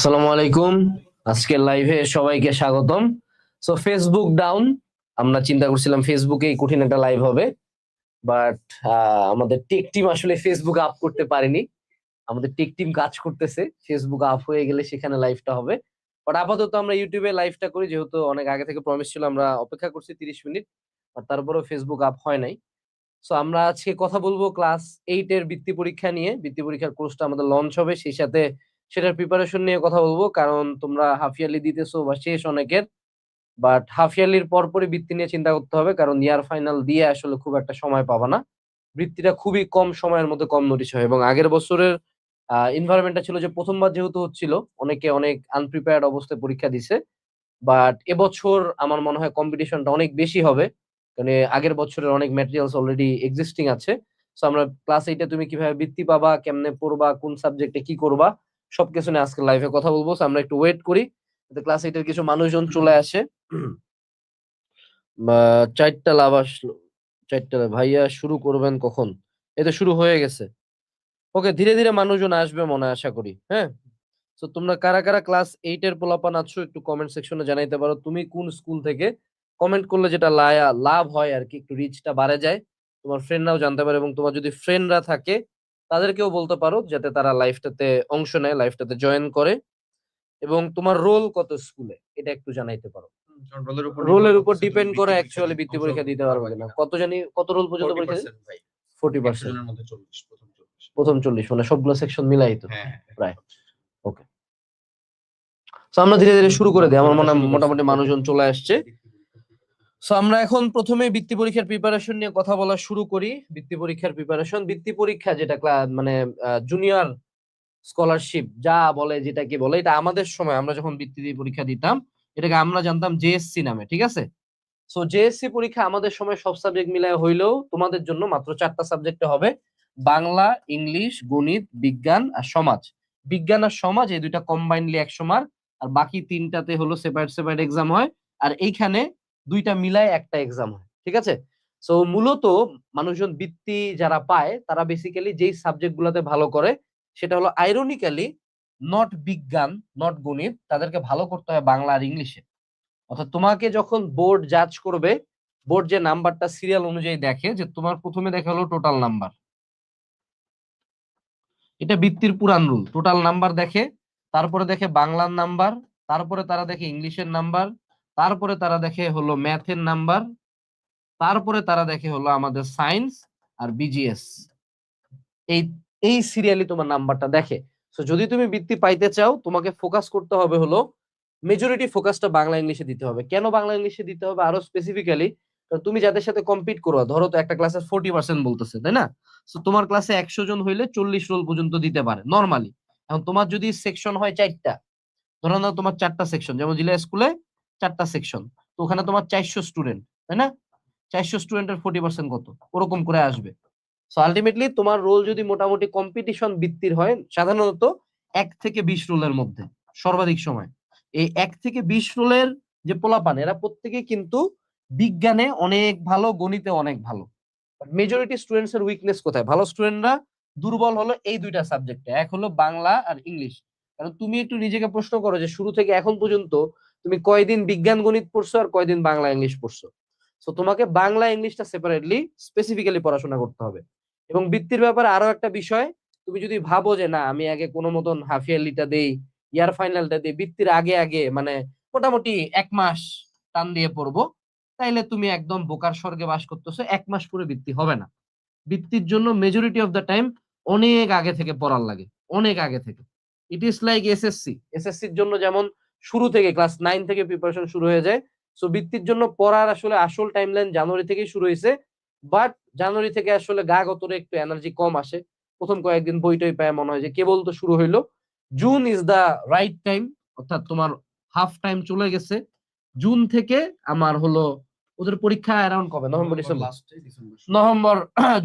আসসালামু আলাইকুম। আজকের লাইভে সবাইকে স্বাগতম। সো ফেসবুক ডাউন, আমরা চিন্তা করছিলাম ফেসবুকে কঠিন একটা লাইভ হবে, বাট আমাদের টেক টিম আসলে ফেসবুক আপ করতে পারেনি। আমাদের টেক টিম কাজ করতেছে, ফেসবুক আপ হয়ে গেলে সেখানে লাইভটা হবে। বাট আপাতত আমরা ইউটিউবে লাইভটা করি, যেহেতু অনেক আগে থেকে প্রমিস ছিল। আমরা অপেক্ষা করছি 30 মিনিট, আর তারপরেও ফেসবুক আপ হয় নাই। সো আমরা আজকে কথা বলবো ক্লাস 8 এর বৃত্তি পরীক্ষা নিয়ে। বৃত্তি পরীক্ষার কোর্সটা আমাদের লঞ্চ হবে, সেই সাথে সেটার প্রিপারেশন নিয়ে কথা বলবো, কারণ তোমরা হাফ ইয়ারলি দিতেছো বা শেষ অনেকের, বাট হাফ ইয়ারলির পরপরই বৃত্তি নিয়ে চিন্তা করতে হবে, কারণ ইয়ার ফাইনাল দিয়ে আসলে খুব একটা সময় পাবা না। বৃত্তিটা খুবই কম সময়ের মধ্যে কম নোটিশ হয়, এবং আগের বছরের এনভায়রনমেন্টটা ছিল যে প্রথমবার যেহেতু হচ্ছিল, অনেকে অনেক আনপ্রিপেয়ার্ড অবস্থায় পরীক্ষা দিছে। বাট এবছর আমার মনে হয় কম্পিটিশনটা অনেক বেশি হবে, কারণ আগের বছরের অনেক ম্যাটেরিয়ালস অলরেডি এক্সিস্টিং আছে। সো আমরা ক্লাস 8-এ তুমি কিভাবে বৃত্তি পাবা, কেমনে পড়বা, কোন সাবজেক্টে কি করবা, সবকিছু নিয়ে আজকে লাইভে কথা বলবো। So আমরা একটু ওয়েট করি যাতে ক্লাস 8-এর কিছু মানুষজন চলে আসে। বা 4টা লাভ আসলো, 4টা ভাইয়া শুরু করবেন কখন? এই তো শুরু হয়ে গেছে। ওকে, ধীরে ধীরে মানুষজন আসবে মনে হয়, আশা করি। হ্যাঁ, তো তোমরা কারা কারা ক্লাস 8-এর পোলাপান আছো একটু কমেন্ট সেকশনে জানাইতে পারো, তুমি কোন স্কুল থেকে। কমেন্ট করলে যেটা লাভ হয় আর কি, একটু রিচটা বাড়ে যায়, তোমার ফ্রেন্ডরাও জানতে পারে, এবং তোমার যদি ফ্রেন্ডরা থাকে তাদেরকেও বলতে পারো যাতে তারা লাইভটাতে অংশ নেয়, লাইভটাতে জয়েন করে। এবং তোমার রোল কত স্কুলে, এটা একটু জানাইতে পারো। কারণ রোলের উপর রোলের উপর করতেছে ডিপেন্ড তুমি করে বৃত্তি অ্যাকচুয়ালি বৃত্তি পরীক্ষা দিতে পারবে কিনা। কত জানি, কত রোল পর্যন্ত পরীক্ষা দিই? 40% ভাই। 100 40%। জনের মধ্যে 40, প্রথম 40। প্রথম 40 মানে সবগুলো সেকশন মিলাই তো হ্যাঁ, প্রায়। ওকে, তো আমরা ধীরে ধীরে শুরু করে দিই। আমার মনে হয় শুরু করছে। মোটামুটি মানুষজন চলে আসছে। সো আমরা এখন প্রথমে বৃত্তি পরীক্ষার প্রিপারেশন নিয়ে কথা বলা শুরু করি। বৃত্তি পরীক্ষার প্রিপারেশন, বৃত্তি পরীক্ষা যেটা মানে জুনিয়র স্কলারশিপ যা বলে, যেটাকে বলে, এটা আমাদের সময় আমরা যখন বৃত্তি দিয়ে পরীক্ষা দিতাম এটাকে আমরা জানতাম জেএসসি নামে, ঠিক আছে? সো জেএসসি পরীক্ষা আমাদের সময় সব সাবজেক্ট মিলায় হইলেও তোমাদের জন্য মাত্র 4টা সাবজেক্টে হবে: বাংলা, ইংলিশ, গণিত, বিজ্ঞান আর সমাজ। বিজ্ঞান আর সমাজ এই দুইটা কম্বাইনলি 100 মার্ক, আর বাকি 3টাতে হলো সেপারেট সেপারেট এক্সাম হয়। আর এইখানে দুইটা মিলায় একটা এক্সাম হয়, ঠিক আছে? সো মূলত মানুষজন বৃত্তি যারা পায় তারা বেসিক্যালি যেই সাবজেক্ট গুলাতে ভালো করে, সেটা হলো আইরনিক্যালি নট বিজ্ঞান, নট গণিত, তাদেরকে ভালো করতে হয় বাংলা আর ইংলিশে। অর্থাৎ তোমাকে যখন বোর্ড জাজ করবে, বোর্ড যে নাম্বারটা সিরিয়াল অনুযায়ী দেখে, যে তোমার প্রথমে দেখা হলো টোটাল নাম্বার, এটা বৃত্তির পুরান রুল। টোটাল নাম্বার দেখে, তারপরে দেখে বাংলার নাম্বার, তারপরে তারা দেখে ইংলিশের নাম্বার, তারপরে তারা দেখে হলো ম্যাথের নাম্বার, তারপরে তারা দেখে হলো আমাদের সায়েন্স আর বিজিএস। এই এই সিরিয়ালি তোমার নাম্বারটা দেখে। সো যদি তুমি বৃত্তি পাইতে চাও, তোমাকে ফোকাস করতে হবে হলো, মেজরিটি ফোকাসটা বাংলা ইংলিশে দিতে হবে। কেন বাংলা ইংলিশে দিতে হবে আরো স্পেসিফিক্যালি? তুমি যাদের সাথে কম্পিট করো, ধরো তো একটা ক্লাসে 40% বলতেছে, তাই না? তো তোমার ক্লাসে 100 জন হইলে 40 রোল পর্যন্ত দিতে পারে নর্মালি। এখন তোমার যদি সেকশন হয় 4টা, ধরো না তোমার 4টা সেকশন, যেমন জিলা স্কুলে 4টা সেকশন, তো ওখানে তোমার 400 স্টুডেন্ট, তাই না? 400 স্টুডেন্টের 40% কত? ওরকম করে আসবে। সো আলটিমেটলি তোমার রোল যদি মোটামুটি কম্পিটিশন ভিত্তির হয়, সাধারণত 1 থেকে 20 রোলের মধ্যে সর্বাধিক সময়। এই 1 থেকে 20 রোলের যে পোলাপান, এরা প্রত্যেকে কিন্তু বিজ্ঞানে অনেক ভালো, গণিতে অনেক ভালো। মেজরিটি স্টুডেন্টস এর উইকনেস কোথায়? ভালো স্টুডেন্টরা দুর্বল হলো এই দুইটা সাবজেক্টে, এক হলো বাংলা আর ইংলিশ। কারণ তুমি একটু নিজেকে প্রশ্ন করো যে শুরু থেকে এখন পর্যন্ত তুমি কয়দিন বিজ্ঞান গণিত পড়ছো আর কয়দিন বাংলা ইংলিশ পড়ছো। সো তোমাকে বাংলা ইংলিশটা সেপারেটলি স্পেসিফিক্যালি পড়াশোনা করতে হবে। এবং বৃত্তির ব্যাপারে আরো একটা বিষয়, তুমি যদি ভাবো যে না আমি আগে কোনো মতন হাফ ইয়ারলিটা দেই, ইয়ার ফাইনালটা দেই, বৃত্তির আগে আগে মানে মোটামুটি 1 মাস টান দিয়ে পড়বো, তাইলে তুমি একদম বোকার স্বর্গে বাস করতেছো। 1 মাস পরে বৃত্তি হবে না। বৃত্তির জন্য মেজরিটি অফ দ্য টাইম অনেক আগে থেকে পড়ার লাগে, অনেক আগে থেকে। It is like SSC. এসএসসির জন্য যেমন শুরু থেকে ক্লাস 9 থেকে প্রিপারেশন শুরু হয়ে যায়, সো বৃত্তির জন্য পড়ার আসলে আসল টাইমলাইন জানুয়ারি থেকেই শুরু হয়েছে। বাট জানুয়ারি থেকে আসলে গা গতরে একটু এনার্জি কম আসে, প্রথম কয়েকদিন বই টই পায় মনে হয় যে কেবল তো শুরু হইলো। June is the right time, অর্থাৎ তোমার হাফ টাইম চলে গেছে। জুন থেকে আমার হলো ওদের পরীক্ষা অ্যারাউন্ড কবে? নভেম্বর ডিসেম্বর, লাস্টে ডিসেম্বর। নভেম্বর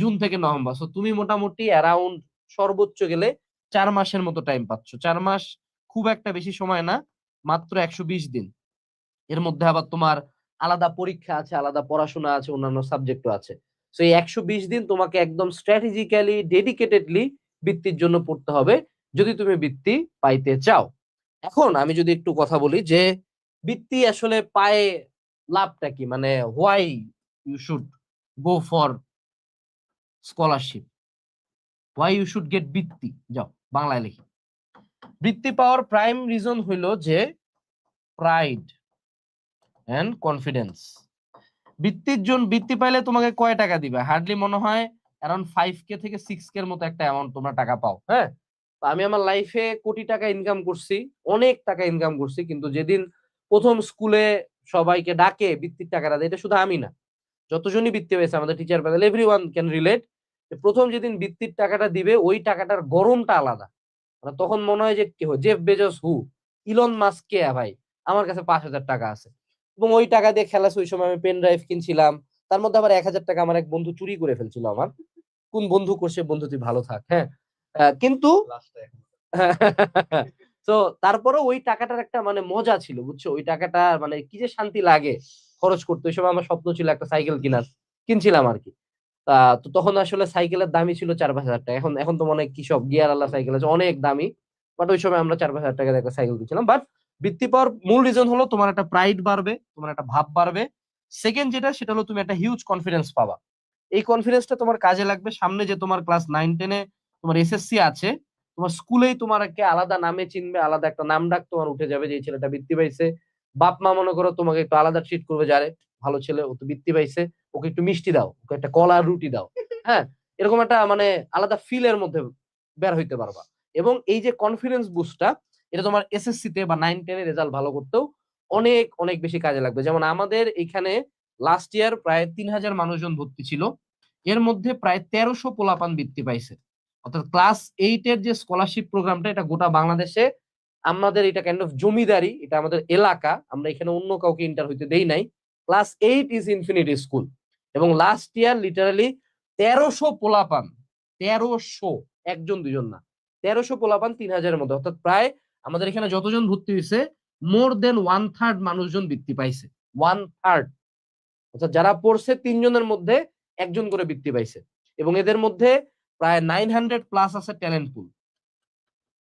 জুন থেকে নভেম্বর। সো তুমি মোটামুটি অ্যারাউন্ড সর্বোচ্চ গেলে 4 মাসের মতো টাইম পাচ্ছ। 4 মাস খুব একটা বেশি সময় না, মাত্র 120 দিন। এর মধ্যে আবার তোমার আলাদা পরীক্ষা আছে, আলাদা পড়াশোনা আছে, অন্যান্য সাবজেক্টও আছে। সো এই 120 দিন তোমাকে একদম স্ট্র্যাটেজিক্যালি ডেডিকেটেডলি বৃত্তির জন্য পড়তে হবে, যদি তুমি বৃত্তি পাইতে চাও। এখন আমি যদি একটু কথা বলি যে বৃত্তি আসলে পায়ে লাভটা কি, মানে why you should go for scholarship, why you should get বৃত্তি, যাও বাংলায় লিখি। বৃত্তি পাওয়ার প্রাইম রিজন হইলো যে প্রাইড এন্ড কনফিডেন্স। বৃত্তি পাইলে তোমাকে কয় টাকা দিবে? হার্ডলি মনে হয় অ্যারাউন্ড 5K থেকে 6K এর মতো একটা অ্যামাউন্ট তোমরা টাকা পাও। হ্যাঁ, তো আমি আমার লাইফে কোটি টাকা ইনকাম করছি, অনেক টাকা ইনকাম করছি, কিন্তু যেদিন প্রথম স্কুলে সবাইকে ডাকে বৃত্তির টাকাটা দেয়, এটা শুধু আমি না, যতজনই বৃত্তি পেয়েছে আমাদের teacher panel, everyone can relate. প্রথম যেদিন বৃত্তির টাকাটা দিবে ওই টাকাটার গরমটা আলাদা। মানে তখন মনে হয় যে কি হয়, জেফ বেজোস হু, ইলন মাস্ক কে ভাই, আমার কাছে 5,000 টাকা আছে। এবং ওই টাকা দিয়ে খেলাছে, ওই সময় আমি পেন ড্রাইভ কিনছিলাম, তার মধ্যে আবার 1,000 টাকা আমার এক বন্ধু চুরি করে ফেলছিল আমার। কোন বন্ধু করছে, বন্ধু তুই ভালো থাক। হ্যাঁ, কিন্তু তো তারপরে ওই টাকাটার একটা মানে মজা ছিল, বুঝছো? ওই টাকাটা মানে কি যে শান্তি লাগে খরচ করতে। ওই সময় আমার স্বপ্ন ছিল একটা সাইকেল কিনছিলাম আর কি। তো তখন আসলে সাইকেলের দামই ছিল 4-5 হাজার টাকা। এখন এখন তো মনে হয় কি সব গিয়ার আলা সাইকেল আছে, অনেক দামি। বাট ওই সময় আমরা 4-5 হাজার টাকা দিয়ে একটা সাইকেল কিনছিলাম। বাট বৃত্তি পাওয়ার মূল রিজন হলো তোমার একটা প্রাইড বাড়বে, তোমার একটা ভাব বাড়বে। সেকেন্ড যেটা, সেটা হলো তুমি একটা হিউজ কনফিডেন্স পাবা। এই কনফিডেন্সটা তোমার কাজে লাগবে সামনে, যে তোমার ক্লাস 9-10-এ তোমার এসএসসি আছে, তোমার স্কুলেই তোমার একটা আলাদা নামে চিনবে, আলাদা একটা নাম ডাক তোমার উঠে যাবে যে এই ছেলেটা বৃত্তি পাইছে। বাপ মা মনে করো তোমাকে একটু আলাদা ট্রিট করবে, যারে ভালো ছেলে, ও তো বৃত্তি পাইছে, ওকে একটু মিষ্টি দাও, ওকে একটা কলা রুটি দাও। হ্যাঁ, এরকম একটা মানে আলাদা ফিল এর মধ্যে বের হইতে পারবা। এবং এই যে কনফিডেন্স বুস্টটা, এটা তোমার এসএসসি তে বা 9-10 এর রেজাল্ট ভালো করতেও অনেক অনেক বেশি কাজে লাগবে। যেমন আমাদের এখানে লাস্ট ইয়ার প্রায় 3,000 মানুষজন ভর্তি ছিল, এর মধ্যে প্রায় 1300 পোলাপান বৃত্তি পাইছে। অর্থাৎ ক্লাস 8 এর যে স্কলারশিপ প্রোগ্রামটা, এটা গোটা বাংলাদেশে আমাদের এটা কাইন্ড অফ জমিদারি, এটা আমাদের এলাকা, আমরা এখানে অন্য কাউকে ইন্টার হইতে দেই নাই। Class 8 is infinity school. এবং লাস্ট ইয়ার লিটারালি 1300 পোলাপান, 1300, একজন দুজন না, 1300 পোলাপান 3,000-এর মধ্যে, অর্থাৎ প্রায় আমাদের এখানে যতজন ভর্তি হয়েছে মোর দেন 1/3 মানুষজন বৃত্তি পাইছে। 1/3, অর্থাৎ যারা পড়ছে 3 জনের মধ্যে একজন করে বৃত্তি পাইছে। এবং এদের মধ্যে প্রায় 900+ আছে ট্যালেন্ট পুল।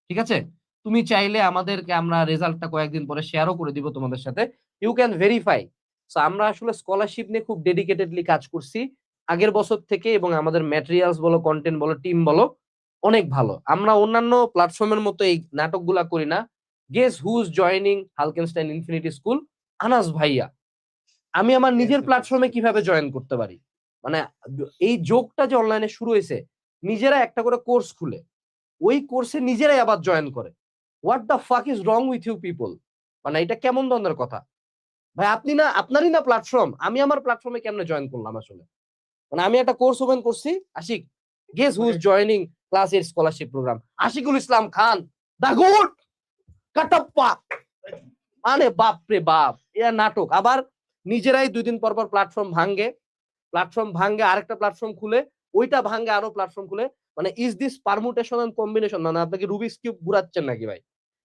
ঠিক আছে, তুমি চাইলে আমাদেরকে, আমরা রেজাল্টটা কয়েকদিন পরে শেয়ারও করে দিব তোমাদের সাথে, ইউ ক্যান ভেরিফাই। সো আমরা আসলে স্কলারশিপ নিয়ে খুব ডেডিকেটেডলি কাজ করছি আগের বছর থেকে, এবং আমাদের ম্যাটেরিয়ালস বলো, কন্টেন্ট বলো, টিম বলো, অনেক ভালো। আমরা অন্যান্য প্ল্যাটফর্মের মতো এই নাটকগুলা করি না। গেস হুজ জয়নিং হালকেনস্টাইন ইনফিনিটি স্কুল? আনাস ভাইয়া। আমি আমার নিজের প্ল্যাটফর্মে কিভাবে জয়েন করতে পারি, মানে এই যোগটা যে অনলাইনে শুরু হয়েছে, নিজেরা একটা করে কোর্স খুলে ওই কোর্সে নিজেরাই আবার জয়েন করে। What the fuck is wrong with you people? মানে এটা কেমন ধরনের কথা ভাই? আপনি না, আপনারই না প্ল্যাটফর্ম, আমি আমার প্ল্যাটফর্মে কেমনে জয়েন করলাম আসলে? মানে আমি একটা কোর্স ওপেন করছি, Ashik, guess who is joining class 8 scholarship program? Ashikul Islam Khan, the good Kattappa. মানে বাপ রে বাপ, এরা নাটক। আবার নিজেরাই 2 দিন পর পর প্ল্যাটফর্ম ভাঙ্গে আরেকটা প্ল্যাটফর্ম খুলে, ওইটা ভাঙ্গে আরো প্ল্যাটফর্ম খুলে। মানে is this permutation and combination? মানে আপনাকে রুবিক্স কিউব ঘুরাচ্ছেন নাকি ভাই?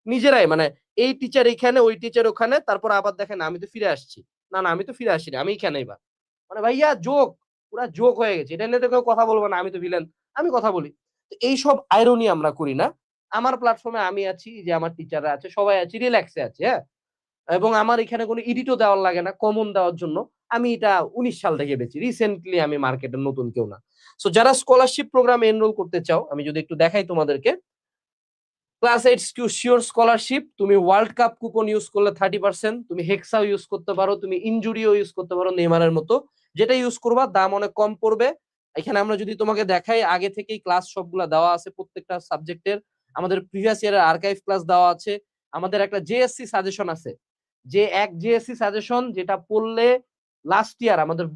নিজেরাই মানে এই টিচার এখানে, ওই টিচার ওখানে, তারপর আবার দেখেন আমি তো ফিরে আসছি, না না আমি তো ফিরে আসিনি, আমি এখানে এবার। মানে ভাইয়া যোগ, পুরা যোগ হয়ে গেছে। এটা নিয়ে তো কেউ কথা বলবো না, আমি তো ভিলেন, আমি কথা বলি। তো এইসব আইরনি আমরা করি না। আমার প্ল্যাটফর্মে আমি আছি, যে আমার টিচাররা আছে, সবাই আছি, রিল্যাক্সে আছে। হ্যাঁ, এবং আমার এখানে কোনো এডিটও দেওয়ার লাগে না কমন দেওয়ার জন্য। আমি এটা 19 সাল থেকে বেচি, রিসেন্টলি আমি মার্কেটে নতুন কেউ না। সো যারা স্কলারশিপ প্রোগ্রামে এনরোল করতে চাও, আমি যদি একটু দেখাই তোমাদেরকে, ক্লাস 8 শিওর স্কলারশিপ, তুমি ওয়ার্ল্ড কাপ কুপন ইউজ করলে 30%, তুমি হেক্সাও ইউজ করতে পারো, তুমি ইনজুরিও ইউজ করতে পারো, নেইমারের মতো। যেটা ইউজ করবা দাম অনেক কম পড়বে। এখানে আমরা যদি তোমাকে দেখাই, আগে থেকেই ক্লাস সবগুলা দেওয়া আছে প্রত্যেকটা সাবজেক্টের। আমাদের প্রিভিয়াস ইয়ারের আর্কাইভ ক্লাস দেওয়া আছে। আমাদের একটা জেএসসি সাজেশন আছে, যে এক জেএসসি সাজেশন যেটা পড়লে লাস্ট ইয়ার আমাদের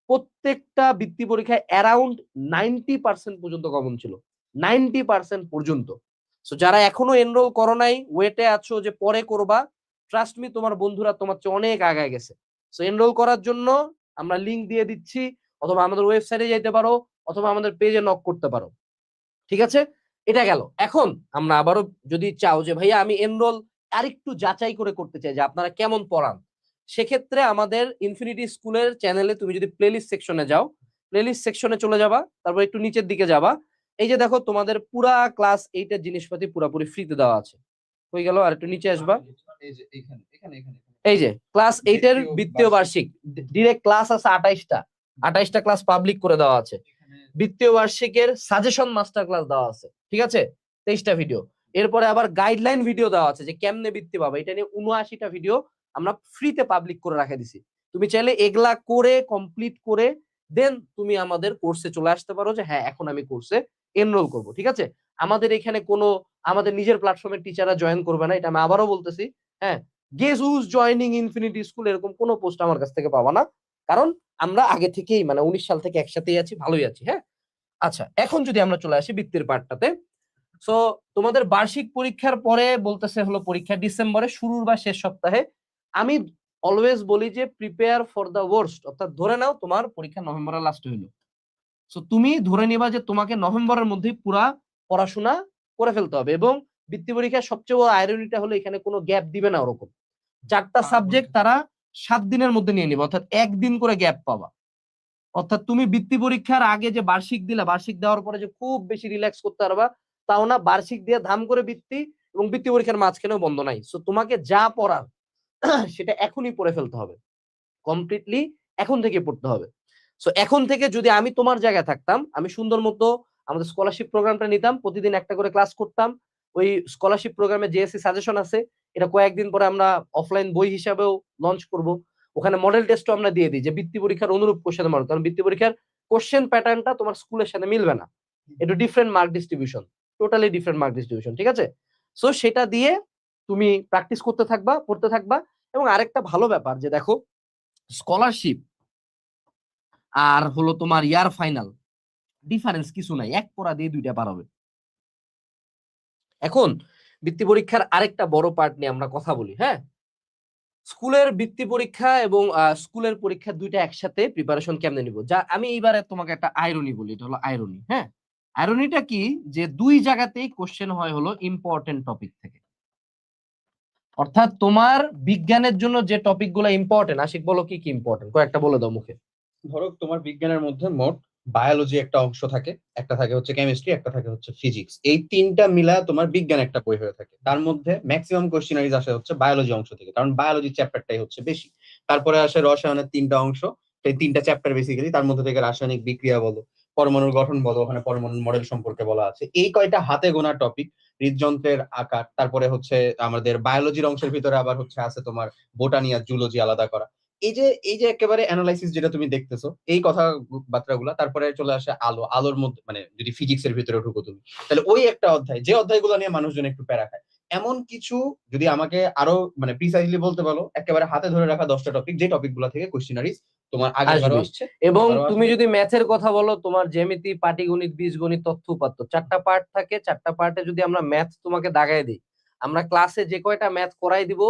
প্রত্যেকটা বৃত্তি পরীক্ষায় অ্যারাউন্ড 90% পর্যন্ত কমন ছিল, 90% পর্যন্ত। সো যারা এখনো এনরোল করো নাই, ওয়েটে আছো যে পরে করবা, ট্রাস্ট মি, তোমার বন্ধুরা তোমার চেয়ে অনেক আগায় গেছে। সো এনরোল করার জন্য আমরা লিংক দিয়ে দিচ্ছি, অথবা আমাদের ওয়েবসাইটে যাইতে পারো, অথবা আমাদের পেজে নক করতে পারো। ঠিক আছে, এটা গেল। এখন আমরা আবারও, যদি চাও যে ভাইয়া আমি এনরোল আরেকটু যাচাই করে করতে চাই যে আপনারা কেমন পড়ান, সেক্ষেত্রে আমাদের ইনফিনিটি স্কুলের চ্যানেলে তুমি যদি প্লেলিস্ট সেকশনে যাও, প্লেলিস্ট সেকশনে চলে যাবা, তারপর একটু নিচের দিকে যাবা, এই যে দেখো তোমাদের পুরা ক্লাস 8 এর জিনিসপাতি পুরাপুরি ফ্রিতে দেওয়া আছে। হয়ে গেল, আর একটু নিচে আসবা। এই যে এখানে এখানে এখানে এই যে ক্লাস 8 এর বৃত্তীয় বৃত্তীয় বার্ষিক ডিরেক্ট ক্লাস আছে 28টা ক্লাস পাবলিক করে দেওয়া আছে। এখানে বৃত্তীয় বার্ষিকের সাজেশন মাস্টার ক্লাস দেওয়া আছে, ঠিক আছে, 23টা ভিডিও। এরপরে আবার গাইডলাইন ভিডিও দেওয়া আছে যে কেমনে বৃত্তি পাবে, এটা নিয়ে 79টা ভিডিও আমরা ফ্রিতে পাবলিক করে রাখে দিছি। তুমি চাইলে এগুলা করে কমপ্লিট করে দেন তুমি আমাদের কোর্সে চলে আসতে পারো যে হ্যাঁ এখন আমি কোর্সে এনরোল করব, ঠিক আছে। আমাদের এখানে কোনো আমাদের নিজের প্ল্যাটফর্মের টিচাররা জয়েন করবে না, এটা আমি আবারও বলতেছি। হ্যাঁ, guess who's joining infinity school এরকম কোনো পোস্ট আমার কাছ থেকে পাবা না, কারণ আমরা আগে থেকেই মানে 19 সাল থেকে একসাথেই আছি, ভালোই আছি। হ্যাঁ, আচ্ছা, এখন যদি আমরা চলে আসি বৃত্তির পার্টটাতে। সো তোমাদের বার্ষিক পরীক্ষার পরে বলতেছে হলো পরীক্ষা ডিসেম্বরে শুরুর বা শেষ সপ্তাহে। আমি অলওয়েজ বলি যে প্রিপেয়ার ফর দ্য ওয়ার্স্ট, অর্থাৎ ধরে নাও তোমার পরীক্ষা নভেম্বরের লাস্টে হইলো। সো তুমি ধরে নিবা যে তোমাকে নভেম্বরের মধ্যেই পুরা পড়াশোনা করে ফেলতে হবে, এবং বৃত্তি পরীক্ষার সবচেয়ে বড় আইরনিটা হলো এখানে কোনো গ্যাপ দিবে না ওরকম। 4টা সাবজেক্ট তারা 7 দিনের মধ্যে নিয়ে নিবে, অর্থাৎ একদিন করে গ্যাপ পাবা। অর্থাৎ তুমি বৃত্তি পরীক্ষার আগে যে বার্ষিক দিলা, বার্ষিক দেওয়ার পরে যে খুব বেশি রিল্যাক্স করতে পারবা তাও না, বার্ষিক দিয়ে ধাম করে বৃত্তি, এবং বৃত্তি পরীক্ষার মাঝখানেও বন্ধ নাই। সো তোমাকে যা পড়ার সেটা এখনই পড়ে ফেলতে হবে, কমপ্লিটলি এখন থেকে পড়তে হবে। সো এখন থেকে যদি আমি তোমার জায়গায় থাকতাম, আমি সুন্দর মতো আমাদের স্কলারশিপ প্রোগ্রামটা নিতাম, প্রতিদিন একটা করে ক্লাস করতাম। ওই স্কলারশিপ প্রোগ্রামে জিএসসি সাজেশন আছে, এটা কয়েকদিন পরে আমরা অফলাইন বই হিসাবেও লঞ্চ করব। ওখানে মডেল টেস্টও আমরা দিয়ে দিই যে বৃত্তি পরীক্ষার অনুরূপ কোশ্চেন মার্ক, কারণ বৃত্তি পরীক্ষার কোশ্চেন প্যাটার্নটা তোমার স্কুলের সাথে মিলবে না, একটু different mark distribution, totally different mark distribution, ঠিক আছে। সো সেটা দিয়ে তুমি প্র্যাকটিস করতে থাকবা, পড়তে থাকবা। এবং আরেকটা ভালো ব্যাপার যে দেখো, স্কলারশিপ আর হলো তোমার ইয়ার ফাইনাল ডিফারেন্স কিছু নাই, এক পড়া দিয়ে 2টা পার হবে। এখন বৃত্তি পরীক্ষার আরেকটা বড় পার্ট নিয়ে আমরা কথা বলি। হ্যাঁ, স্কুলের বৃত্তি পরীক্ষা এবং স্কুলের পরীক্ষা 2টা একসাথে প্রিপারেশন কেমনে নিব, যা আমি এইবারে তোমাকে একটা আইরনি বলি, এটা হলো আইরনি। হ্যাঁ, আইরনিটা কি, যে 2 জায়গাতেই কোশ্চেন হয় হলো ইম্পর্টেন্ট টপিক থেকে। অর্থাৎ তোমার বিজ্ঞানের জন্য যে টপিক গুলো ইম্পর্টেন্ট, আশিক বলো কি কি ইম্পর্টেন্ট, কয়েকটা বলে দাও মুখে। ধরো তোমার বিজ্ঞানের মধ্যে মোট বায়োলজি একটা অংশ থাকে, একটা থাকে হচ্ছে কেমিস্ট্রি, একটা থাকে হচ্ছে ফিজিক্স। এই তিনটা মিলা তোমার বিজ্ঞান একটা বই হয়ে থাকে। তার মধ্যে ম্যাক্সিমাম কোশ্চেনারিজ আসে হচ্ছে বায়োলজি অংশ থেকে, কারণ বায়োলজি চ্যাপ্টারটাই হচ্ছে বেশি। তারপরে আসে রসায়নের 3টা অংশ, সেই 3টা চ্যাপ্টার বেসিক্যালি। তার মধ্যে থেকে রাসায়নিক বিক্রিয়া বলো, পরমাণুর গঠন বলো, ওখানে পরমাণুর মডেল সম্পর্কে বলা আছে। এই কয়টা হাতে গোনা টপিক, হৃদযন্ত্রের আকার, তারপরে হচ্ছে আমাদের বায়োলজির অংশের ভিতরে আবার হচ্ছে আছে তোমার বোটানি আর জুলজি আলাদা করা। এই যে একেবারে অ্যানালাইসিস যেটা তুমি দেখতেছো, এই কথা বার্তাগুলা। তারপরে চলে আসে আলোর মধ্যে, মানে যদি ফিজিক্সের ভিতরে ঢুকো তুমি, তাহলে ওই একটা অধ্যায়, যে অধ্যায়গুলো নিয়ে মানুষজন একটু প্যারা খায়। এমন কিছু, যদি আমাকে আরো মানে প্রিসাইজলি বলতে বলো, একেবারে হাতে ধরে রাখা 10টা টপিক, যে টপিক গুলা থেকে কোশ্চেনারিজ তোমার আগের বারও আসবে। আসছে, এবং এবারও তুমি আসবে। যদি ম্যাথের কথা বলো, তোমার জ্যামিতি, পাটিগণিত, বীজগণিত, তথ্য উপাত্ত 4টা পার্ট থাকে। 4টা পার্টে যদি আমরা ম্যাথ তোমাকে দাগায় দিই, আমরা ক্লাসে যে কয়টা ম্যাথ করাই দিব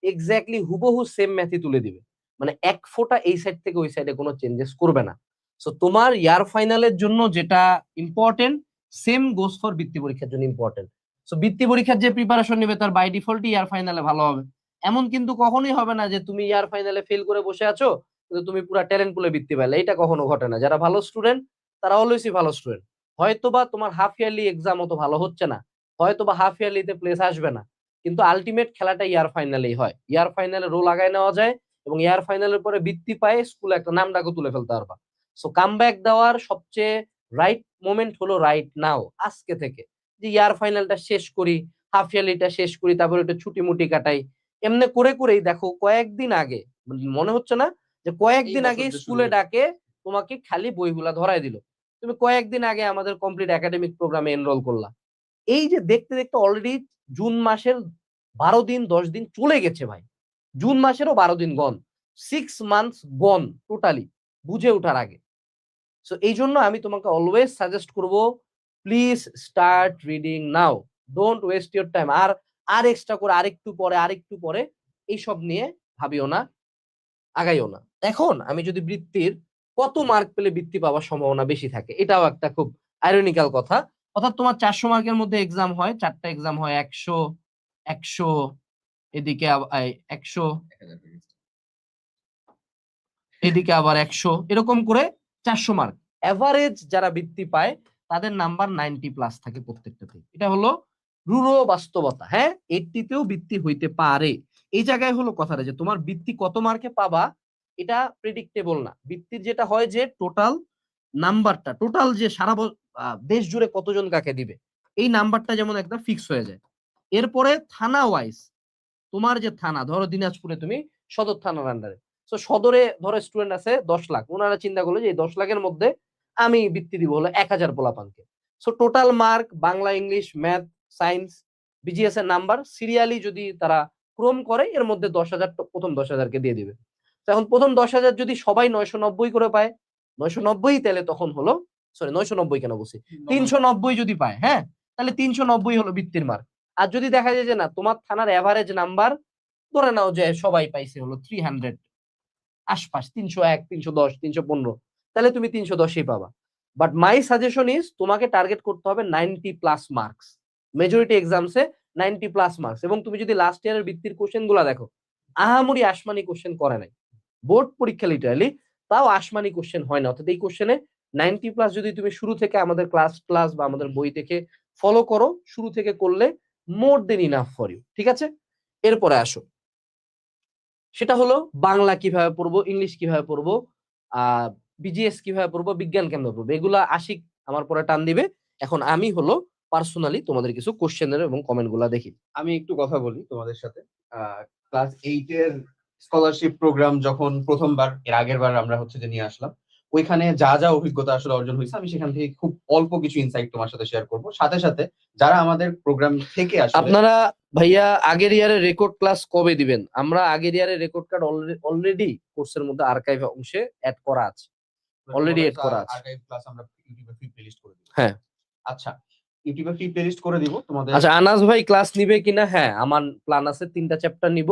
এক্স্যাক্টলি হুবহু সেম ম্যাথই তুলে দিবে, মানে এক ফোঁটা এই সাইড থেকে ওই সাইডে কোনো চেঞ্জেস করবে না। সো তোমার ইয়ার ফাইনালের জন্য যেটা ইম্পর্টেন্ট, সেম গোস ফর বৃত্তি পরীক্ষার জন্য ইম্পর্টেন্ট। সো বৃত্তি পরীক্ষার যে প্রিপারেশন নেবে তার বাই ডিফল্ট ইয়ার ফাইনালে ভালো হবে। এমন কিন্তু কখনোই হবে না যে তুমি ইয়ার ফাইনালে ফেল করে বসে আছো কিন্তু তুমি পুরো ট্যালেন্ট পুলে বৃত্তি পেলে, এটা কখনো ঘটে না। যারা ভালো স্টুডেন্ট তারা অলওয়েজই ভালো স্টুডেন্ট। হয়তোবা তোমার হাফ ইয়ারলি এক্সাম অত ভালো হচ্ছে না, হয়তোবা হাফ ইয়ারলিতে প্লেস আসবে না, কিন্তু আলটিমেট খেলাটা ইয়ার ফাইনালেই হয়। ইয়ার ফাইনালে রোল আগায় নেওয়া যায়, এবং ইয়ার ফাইনালের পরে বৃত্তি পায়ে স্কুলে একটা নাম ডাকও তুলে ফেলতে পারবা। সো কামব্যাক দেওয়ার সবচেয়ে রাইট মোমেন্ট হলো রাইট নাও, আজকে থেকে, যে ইয়ার ফাইনালটা শেষ করি, হাফ ইয়ারলিটা শেষ করি, তারপরে একটু ছুটি মুটি কাটাই। এমনি করে করেই দেখো কয়েকদিন আগে, মনে হচ্ছে না যে কয়েকদিন এই আগে বছর যে শুরু স্কুলে হলো। ডাকে তোমাকে খালি বইগুলা ধরায় দিল, তুমি কয়েকদিন আগে আমাদের কমপ্লিট একাডেমিক প্রোগ্রামে এনরোল করলা। এই যে দেখতে দেখতে অলরেডি জুন মাসের 12 দিন 10 দিন চলে গেছে ভাই, জুন মাসেরও 12 দিন গন, 6 মান্থস গন টোটালি, বুঝে ওঠার আগে। সো এই জন্য আমি তোমাকে অলওয়েজ সাজেস্ট করব, please start reading now, don't waste your time. আর আর এক্সট্রা করে আরেকটু পরে এইসব নিয়ে ভাবিও না, আগাইও না। এখন আমি যদি বৃত্তির কত মার্ক পেলে বৃত্তি পাওয়ার সম্ভাবনা বেশি থাকে, এটাও একটা খুব আইরনিক্যাল কথা। অর্থাৎ তোমার 400 মার্কের মধ্যে এক্সাম হয়, 4টা এক্সাম হয় 100, 100, এদিকে 100, এদিকে আবার 100, এরকম করে 400 মার্ক। এভারেজ যারা বৃত্তি পায় তাদের নাম্বার 90+ থাকে প্রত্যেকটাতে। এটা হলো রূঢ় বাস্তবতা, হ্যাঁ 80-তেও বৃত্তি হইতে পারে। এই জায়গায় হলো কথাটা যে তোমার বৃত্তি কত মার্কে পাবা এটা প্রেডিক্টেবল না। বৃত্তির যেটা হয় যে টোটাল নাম্বারটা, টোটাল যে সারা দেশ জুড়ে কতজন কাকে দিবে এই নাম্বারটা যেমন একদম ফিক্স হয়ে যায়। এরপরে থানা ওয়াইজ তোমার যে থানা, ধরো দিনাজপুরে তুমি সদর থানার আন্ডারে, তো সদরে ধরো স্টুডেন্ট আছে 10 লাখ, ওনারা চিন্তা করলো যে এই 10 লাখের মধ্যে আমি বৃত্তি দিব হলো 1000 পোলাপানকে। So total mark Bangla, English, math, science, BGS এর নাম্বার সিরিয়ালি যদি তারা ক্রম করে এর মধ্যে 10,000 প্রথম 10,000-কে দিয়ে দিবে। তো এখন প্রথম 10,000 যদি সবাই 990 করে পায়, 990 তাহলে তখন হলো, সরি 990 কেন বলছি, 390 যদি পায়, হ্যাঁ তাহলে 390 হলো বৃত্তির মার্ক। আর যদি দেখা যায় যে না তোমার থানার এভারেজ নাম্বার ধরে নাও যে সবাই পাইছে হলো 300 আশপাশ, 301, 310, 315, তাহলে তুমি 310ই পাবা। বাট মাই সাজেশন ইজ তোমাকে টার্গেট করতে হবে 90+ মার্কস। Majority এক্সামসে 90+ marks. এবং তুমি যদি লাস্ট ইয়ারের বৃত্তির কোশ্চেন গুলা দেখো, আহামরি আসমানি কোশ্চেন করে নাই বোর্ড পরীক্ষা লিটারালি, তাও আসমানি কোশ্চেন হয় না। অর্থাৎ এই কোশ্চেনে 90+ যদি তুমি শুরু থেকে আমাদের ক্লাস বা আমাদের বই থেকে ফলো করো, শুরু থেকে করলে মোর দেন ইনাফ ফর ইউ। ঠিক আছে, এরপরে আসো, সেটা হলো বাংলা কিভাবে পড়বো, ইংলিশ কিভাবে পড়বো, বিজিএস কিভাবে পড়বো, বিজ্ঞান কেমনে পড়বো, এগুলা আশিক আমার পরে টান দিবে। এখন আমি হলো পার্সোনালি তোমাদের কিছু কোশ্চেনের এবং কমেন্ট গুলা দেখি। আমি একটু কথা বলি তোমাদের সাথে। ক্লাস 8-এর স্কলারশিপ প্রোগ্রাম যখন প্রথমবার, এর আগের বার আমরা হচ্ছে যে নিয়ে আসলাম, ওইখানে যা যা অভিজ্ঞতা আসলে অর্জন হয়েছে আমি সেখান থেকে খুব অল্প কিছু ইনসাইট তোমার সাথে শেয়ার করব। সাথে সাথে যারা আমাদের প্রোগ্রাম থেকে আসলে, আপনারা ভাইয়া আগের ইয়ারের রেকর্ড ক্লাস কবে দিবেন? আমরা আগের ইয়ারের রেকর্ড কার্ড অলরেডি কোর্সের মধ্যে আর্কাইভ অংশে অ্যাড করা আছে, অলরেডি এড করা আছে। আর্কাইভ ক্লাস আমরা ইউটিউবে ফ্রি প্লেলিস্ট করে দিব। হ্যাঁ আচ্ছা, ইউটিউবে ফ্রি প্লেলিস্ট করে দিব তোমাদের। আচ্ছা, আনাস ভাই ক্লাস নিবে কিনা? হ্যাঁ আমার প্ল্যান আছে, 3টা চ্যাপ্টার নিব,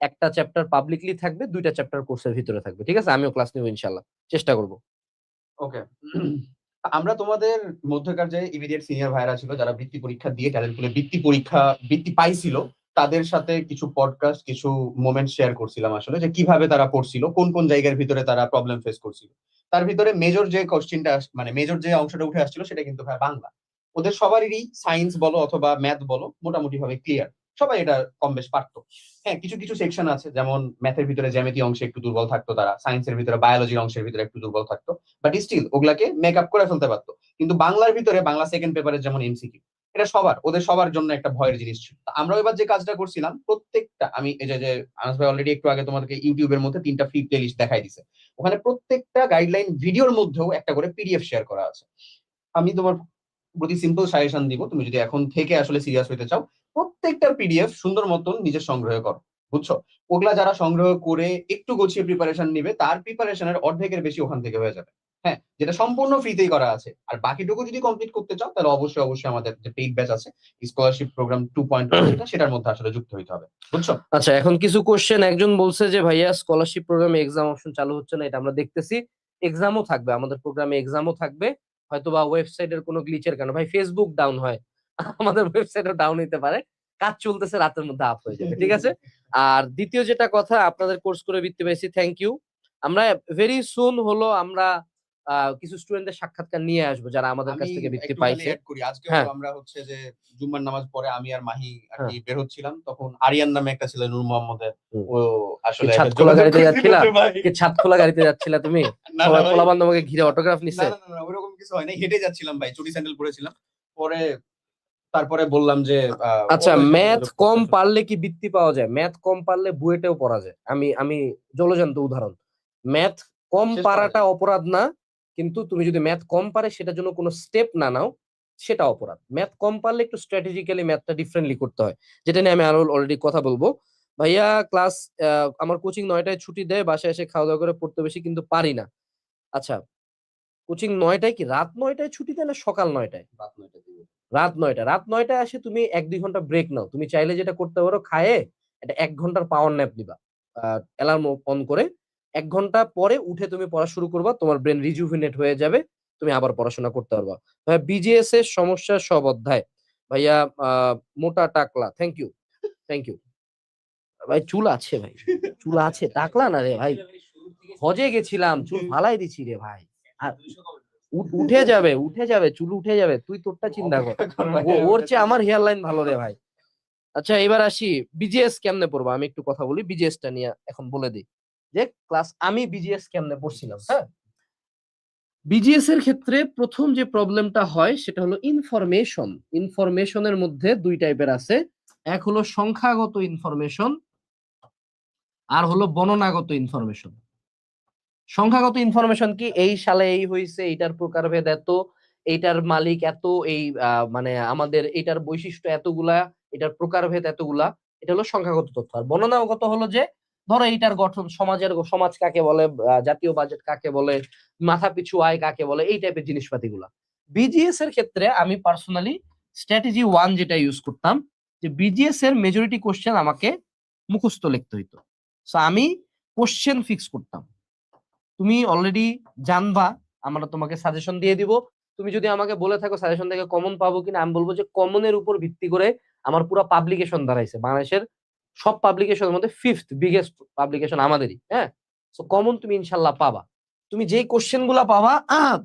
একটা চ্যাপ্টার পাবলিকলি থাকবে, 2টা চ্যাপ্টার কোর্সের ভিতরে থাকবে। ঠিক আছে, আমিও ক্লাস নিব ইনশাল্লাহ, চেষ্টা করব। ওকে, আমরা তোমাদের মধ্যকার যে ইমিডিয়েট সিনিয়র ভাইরা ছিল যারা বৃত্তি পরীক্ষা দিয়ে ট্যালেন্ট পুলে বৃত্তি পাইছিল, তাদের সাথে কিছু পডকাস্ট, কিছু মোমেন্ট শেয়ার করছিলাম আসলে, যে কিভাবে তারা পড়ছিল, কোন কোন জায়গার ভিতরে তারা প্রবলেম ফেস করছিল। তার ভিতরে মেজর যে কোশ্চেনটা, মানে মেজর যে অংশটা উঠে আসছিল সেটা কিন্তু ভাই বাংলা। ওদের সবারই সায়েন্স বলো অথবা ম্যাথ বলো মোটামুটি ভাবে ক্লিয়ার, সবাই এটা কম বেশ পারতো। হ্যাঁ, কিছু কিছু সেকশন আছে, যেমন ম্যাথের ভিতরে জ্যামিতি অংশে একটু দুর্বল থাকতো তারা, সায়েন্সের ভিতরে বায়োলজির অংশের ভিতরে একটু দুর্বল থাকতো, বাট স্টিল ওগুলাকে মেক আপ করে ফেলতে পারতো। কিন্তু বাংলার ভিতরে, বাংলা সেকেন্ড পেপারের যেমন এমসিকিউ, এটা ওদের সবার জন্য একটা ভয়ের জিনিস ছিল। আমরা এবার যে কাজটা করছিলাম, প্রত্যেকটা, আমি এই যে আনাস ভাই অলরেডি একটু আগে তোমাদেরকে ইউটিউবের মধ্যে 3টা ফ্রি প্লে লিস্ট দেখাই দিছে, ওখানে প্রত্যেকটা গাইডলাইন ভিডিওর মধ্যেও একটা করে পিডিএফ শেয়ার করা আছে। আমি তোমার প্রতি সিম্পল সাজেশন দিব, তুমি যদি এখন থেকে আসলে সিরিয়াস হইতে চাও, প্রত্যেকটার পিডিএফ সুন্দর মতন নিজের সংগ্রহ করো, বুঝছো? ওগুলা যারা সংগ্রহ করে একটু গোছিয়ে প্রিপারেশন নিবে, তার প্রিপারেশনের অর্ধেকের বেশি ওখান থেকে হয়ে যাবে। হ্যাঁ, যেটা সম্পূর্ণ ফ্রিতেই করা আছে। আর বাকিটুকু যদি কমপ্লিট করতে চাও, তাহলে অবশ্যই অবশ্যই আমাদের যে পেইড ব্যাচ আছে, স্কলারশিপ প্রোগ্রাম 2.0, সেটার মধ্যে আসলে যুক্ত হইতে হবে, বুঝছো? আচ্ছা, এখন কিছু কোশ্চেন, একজন বলছে যে ভাইয়া স্কলারশিপ প্রোগ্রামে এক্সাম অপশন চালু হচ্ছে না, এটা আমরা দেখতেছি। এক্সামও থাকবে আমাদের প্রোগ্রামে, এক্সামও থাকবে, হয়তো বা ওয়েবসাইটের কোনো গ্লিচের কারণে। ভাই ফেসবুক ডাউন হয়, আমাদের ওয়েবসাইটও ডাউন হতে পারে, কাজ চলতেছে, রাতের মধ্যে আপ হয়ে যাবে। ঠিক আছে, আর দ্বিতীয় যেটা কথা, আপনাদের কোর্স করে বৃত্তি পাইছি, থ্যাংক ইউ। আমরা ভেরি সুন হলো আমরা কিছু স্টুডেন্টদের সাক্ষাৎকার নিয়ে আসবো যারা আমাদের কাছ আমি থেকে বৃত্তি একটুখানি পাইছে। অ্যাড করি, আজকেও হ্যাঁ আমরা হচ্ছে যে জুম্মার নামাজ পরে আমি আর মাহি আর হ্যাঁ কি বের হচ্ছিলাম, তখন আরিয়ান নামে একটা ছেলে, নূর মোহাম্মদের, হুম। ও কি আসলে ছাদ একটা খোলা যোগাযোগ গাড়িতে করছিল যাচ্ছিলা? যে ভাই। কি ছাদ খোলা গাড়িতে যাচ্ছিলা তুমি? না না সবাই ভাই, পোলাপান তোমাকে ঘিরে অটোগ্রাফ না নিছে? না না না, ওরকম কিছু হয় না, হেঁটে যাচ্ছিলাম ভাই, চটি স্যান্ডেল পরেছিলাম। পরে তারপরে বললাম যে আচ্ছা, ওদের সাথে ম্যাথ যোগাযোগ করতে কম আসলে। পারলে কি বৃত্তি পাওয়া যায়? ম্যাথ কম পারলে বুয়েটেও পড়া যায়। আমি আমি জলজান্ত উদাহরণ। ম্যাথ কম শেষ করা পারাটা যায়। অপরাধ না, কিন্তু তুমি যদি ম্যাথ কম পারে সেটার জন্য কোনো স্টেপ না নাও, সেটা অপরাধ। ম্যাথ কম পারলে একটু স্ট্র্যাটেজিক্যালি ম্যাথটা ডিফারেন্টলি করতে হয়, যেটা নিয়ে আমি আরো অলরেডি কথা বলবো। ভাইয়া ক্লাস, আমার কোচিং 9টায় ছুটি দেয়, বাসায় এসে খাওয়া দাওয়া করে পড়তে বেশি, কিন্তু পারি না। আচ্ছা, কোচিং 9টায় কি রাত 9টায় ছুটি দেয় না সকাল 9টায়? রাত 9টা দিকে। রাত 9টায় আসে, তুমি 1-2 ঘন্টা ব্রেক নাও। তুমি চাইলে যেটা করতে পারো, খায়ে এটা 1 ঘন্টার পাওয়ার ন্যাপ নিবা, অ্যালার্ম অন করে 1 ঘন্টা পরে উঠে তুমি পড়া শুরু করবা, তোমার ব্রেন রিজুভিনেট হয়ে যাবে, তুমি আবার পড়াশোনা করতে পারবা। ভাইয়া বিজিএস এর সমস্যার সব অধ্যায়, ভাইয়া মোটা টাকলা, থ্যাংক ইউ, থ্যাংক ইউ। ভাই চুল আছে, ভাই চুল আছে, টাকলা না রে ভাই, হজে গেছিলাম, চুল ফালাই দিছি রে ভাই। আর উঠে যাবে, উঠে যাবে, চুল উঠে যাবে, তুই তোরটা চিন্তা কর। ওর চেয়ে আমার হেয়ার লাইন ভালো রে ভাই। আচ্ছা এবার আসি, বিজিএস কেমনে পড়বো, আমি একটু কথা বলি বিজিএস টা নিয়ে এখন বলে দিই যে আমি বিজিএস কেমনে পড়ছিলাম। হ্যাঁ, বিজিএস এর ক্ষেত্রে প্রথম যে প্রবলেমটা হয় সেটা হলো ইনফরমেশন। ইনফরমেশনের মধ্যে দুই টাইপের আছে, এক হলো সংখ্যাগত ইনফরমেশন, আর হলো বর্ণনাগত ইনফরমেশন। সংখ্যাগত ইনফরমেশন কি, এই সালে এই হয়েছে, এইটার প্রকারভেদ এত, এইটার মালিক এত, এই মানে আমাদের এটার বৈশিষ্ট্য এতগুলা, এটার প্রকারভেদ এতগুলা, এটা হলো সংখ্যাগত তথ্য। আর বর্ণনাগত হলো যে ধরো এইটার গঠন, সমাজ কাকে বলে, জাতীয় বাজেট কাকে বলে, মাথা পিছু আয় কাকে বলে, এই টাইপের জিনিসপাতিগুলা। বিজিএস এর ক্ষেত্রে আমি পার্সোনালি স্ট্র্যাটেজি 1 যেটা ইউজ করতাম, যে বিজিএস এর মেজরিটি কোশ্চেন আমাকে মুখস্থ লিখতে হইতো। সো আমি কোশ্চেন ফিক্স করতাম, তুমি অলরেডি জানবা, আমরা তোমাকে সাজেশন দিয়ে দিব। তুমি যদি আমাকে বলে থাকো সাজেশন থেকে কমন পাবো কিনা, আমি বলবো যে কমনের উপর ভিত্তি করে আমার পুরো পাবলিকেশন দাঁড়াইছে, বাংলাদেশের সব পাবলিকেশনের মধ্যে 5th বিগেস্ট পাবলিকেশন আমাদেরই। হ্যাঁ, সো কমন তুমি ইনশাল্লাহ পাবা। তুমি যেই কোশ্চেন গুলা পাবা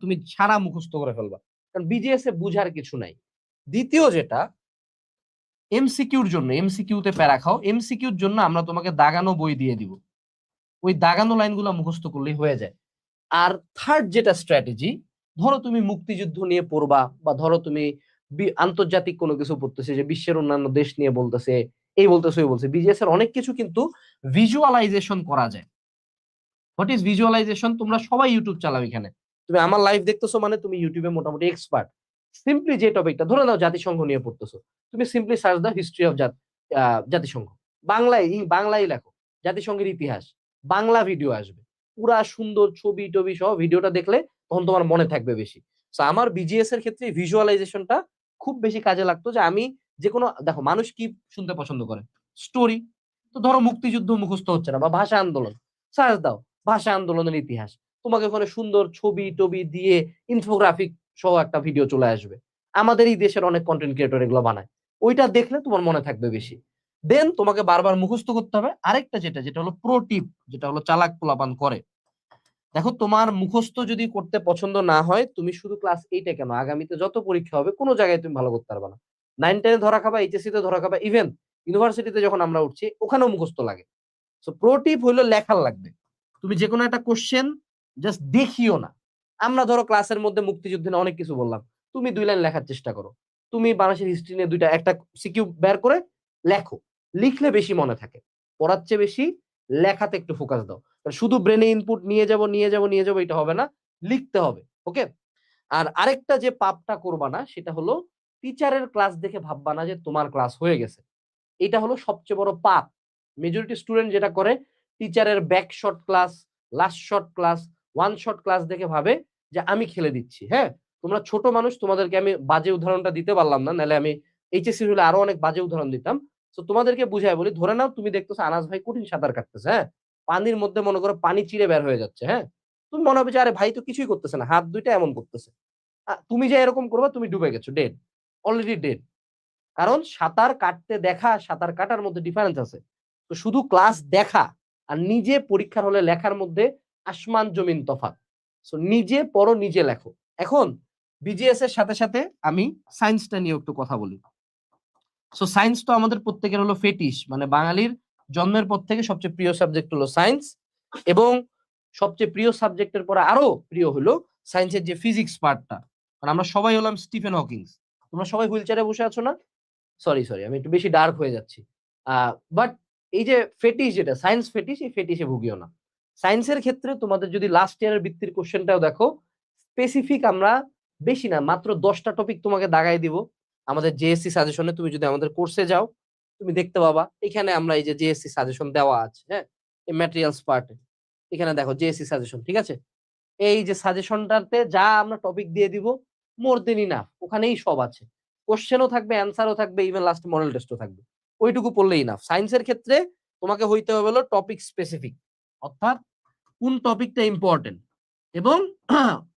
তুমি সারা মুখস্থ করে ফেলবা, কারণ বিজিএস এ বুঝার কিছু নাই। দ্বিতীয় যেটা, এমসিকিউর জন্য, এমসিকিউ তে প্যারা খাও, এমসিকিউর জন্য আমরা তোমাকে দাগানো বই দিয়ে দিব, ওই দাগানো লাইনগুলো মুখস্থ করলেই হয়ে যায়। আর থার্ড যেটা স্ট্র্যাটেজি, ধরো তুমি মুক্তিযুদ্ধ নিয়ে পড়বা, বা ধরো তুমি আন্তর্জাতিক কোনো কিছু পড়তেছে, যে বিশ্বের অন্যান্য দেশ নিয়ে বলতেছে, এই বলতেছে ওই বলছে, বিজিএস এর অনেক কিছু কিন্তু ভিজুয়ালাইজেশন করা যায়। What is visualisation? তোমরা সবাই ইউটিউব চালাও, এখানে তুমি আমার লাইভ দেখতেছো মানে তুমি ইউটিউবে মোটামুটি এক্সপার্ট। সিম্পলি যে টপিকটা ধরে নাও, জাতিসংঘ নিয়ে পড়তেছো, তুমি সিম্পলি সার্চ দাও হিস্ট্রি অফ জাতিসংঘ, বাংলায় লেখো জাতিসংঘের ইতিহাস, বাংলা ভিডিও আসবে, পুরা সুন্দর ছবি টবি সহ ভিডিওটা দেখলে তখন তোমার মনে থাকবে বেশি। তো আমার বিজিএস এর ক্ষেত্রে ভিজুয়ালাইজেশনটা খুব বেশি কাজে লাগতো, যে আমি যে কোনো, দেখো মানুষ কি শুনতে পছন্দ করে, স্টোরি। তো ধরো মুক্তিযুদ্ধ মুখস্থ হচ্ছে না, বা ভাষা আন্দোলন, সার্চ দাও ভাষা আন্দোলনের ইতিহাস, তোমাকে ওখানে সুন্দর ছবি টবি দিয়ে ইনফোগ্রাফিক সহ একটা ভিডিও চলে আসবে। আমাদের এই দেশের অনেক কন্টেন্ট ক্রিয়েটর এগুলো বানায়, ওইটা দেখলে তোমার মনে থাকবে বেশি। দেন তোমাকে বারবার মুখস্থ করতে হবে। আরেকটা যেটা, যেটা হলো প্রো টিপ, যেটা হলো চালাক পোলাপান করে, দেখো তোমার মুখস্থ যদি করতে পছন্দ না হয়, তুমি শুধু ক্লাস 8-এ কেন, আগামীতে যত পরীক্ষা হবে কোনো জায়গায় তুমি ভালো করতে পারবে না। 9-10 ধরা খাবা, এইচএসসি তে ধরা খাবা, ইভেন ইউনিভার্সিটিতে যখন আমরা উঠছি ওখানেও মুখস্থ লাগে। সো প্রো টিপ হইলো লেখার লাগবে। তুমি যে কোনো একটা কোশ্চেন জাস্ট দেখিও না। আমরা ধরো ক্লাসের মধ্যে মুক্তিযুদ্ধ নিয়ে অনেক কিছু বললাম, তুমি 2 লাইন লেখার চেষ্টা করো, তুমি বাংলাদেশের হিস্ট্রি নিয়ে একটা সিকিউ বের করে লেখো, লিখলে বেশি মনে থাকে। পড়ার চেয়ে বেশি লেখাতে একটু ফোকাস দাও। শুধু ব্রেনে ইনপুট নিয়ে যাব এটা হবে না, লিখতে হবে। ওকে। আর আরেকটা যে পাপটা করবা না, সেটা হলো টিচারের ক্লাস দেখে ভাববা না যে তোমার ক্লাস হয়ে গেছে। এটা হলো সবচেয়ে বড় পাপ। মেজরিটি স্টুডেন্ট যেটা করে, টিচারের back shot class, last shot class, one shot class দেখে ভাবে যে আমি খেলে দিচ্ছি। হ্যাঁ, তোমরা ছোট মানুষ, তোমাদেরকে আমি বাজে উদাহরণটা দিতে পারলাম না, নাহলে আমি এইচএসসি হলে আরো অনেক বাজে উদাহরণ দিতাম। তো তোমাদেরকে বুঝাই বলি, ধরে নাও তুমি দেখতেছো আনাস ভাই কঠিন সাঁতার কাটতেছে, হ্যাঁ, পানির মধ্যে মনে করো পানি চিরে বের হয়ে যাচ্ছে, হ্যাঁ, তুমি মনে হবে যে আরে ভাই তো কিছুই করতেছে না, হাত দুইটা এমন করতেছে। তুমি যে এরকম করবা, তুমি ডুবে গেছো, ডেড, অলরেডি ডেড। কারণ সাঁতার কাটতে দেখা, সাঁতার কাটার মধ্যে ডিফারেন্স আছে। তো শুধু ক্লাস দেখা আর নিজে পরীক্ষার হলে লেখার মধ্যে আসমান জমিন তফাৎ। সো নিজে পড়ো, নিজে লেখো। এখন বিজিএস এর সাথে সাথে আমি সায়েন্সটা নিয়ে একটু কথা বলি। সো সায়েন্স তো আমাদের প্রত্যেকের হলো ফেটিশ, মানে বাঙালির জন্মের পর থেকে সবচেয়ে প্রিয় সাবজেক্ট হলো সায়েন্স, এবং সবচেয়ে প্রিয় সাবজেক্টের পরে আরো প্রিয় হলো সায়েন্সের যে ফিজিক্স পার্টটা। কারণ আমরা সবাই হলাম স্টিফেন হকিংস। তোমরা সবাই হুইল চেয়ারে বসে আছো না? সরি সরি, আমি একটু বেশি ডার্ক হয়ে যাচ্ছি। বাট এই যে ফেটিশ, যেটা সায়েন্স ফেটিশ, এই ফেটিশে ভুগিও না। সায়েন্সের ক্ষেত্রে তোমাদের যদি লাস্ট ইয়ারের বৃত্তির কোশ্চেনটাও দেখো, স্পেসিফিক আমরা বেশি না, মাত্র 10টা টপিক তোমাকে দাগাই দিব। আমাদের জেএসসি সাজেশনে তুমি যদি আমাদের কোর্সে যাও, তুমি দেখতে পাবা এখানে আমরা এই যে জেএসসি সাজেশন দেওয়া আছে, হ্যাঁ, এই ম্যাটেরিয়ালস পার্টে এখানে দেখো জেএসসি সাজেশন, ঠিক আছে। এই যে সাজেশনটাতে যা আমরা টপিক দিয়ে দিব, মোর দেন ইনাফ, ওখানেই সব আছে। কোশ্চেনও থাকবে, অ্যান্সারও থাকবে, ইভেন লাস্টে মডেল টেস্টও থাকবে। ওইটুকু পড়লেই ইনাফ। সায়েন্সের ক্ষেত্রে তোমাকে হইতে হবে হলো টপিক স্পেসিফিক, অর্থাৎ কোন টপিকটা ইম্পর্টেন্ট, এবং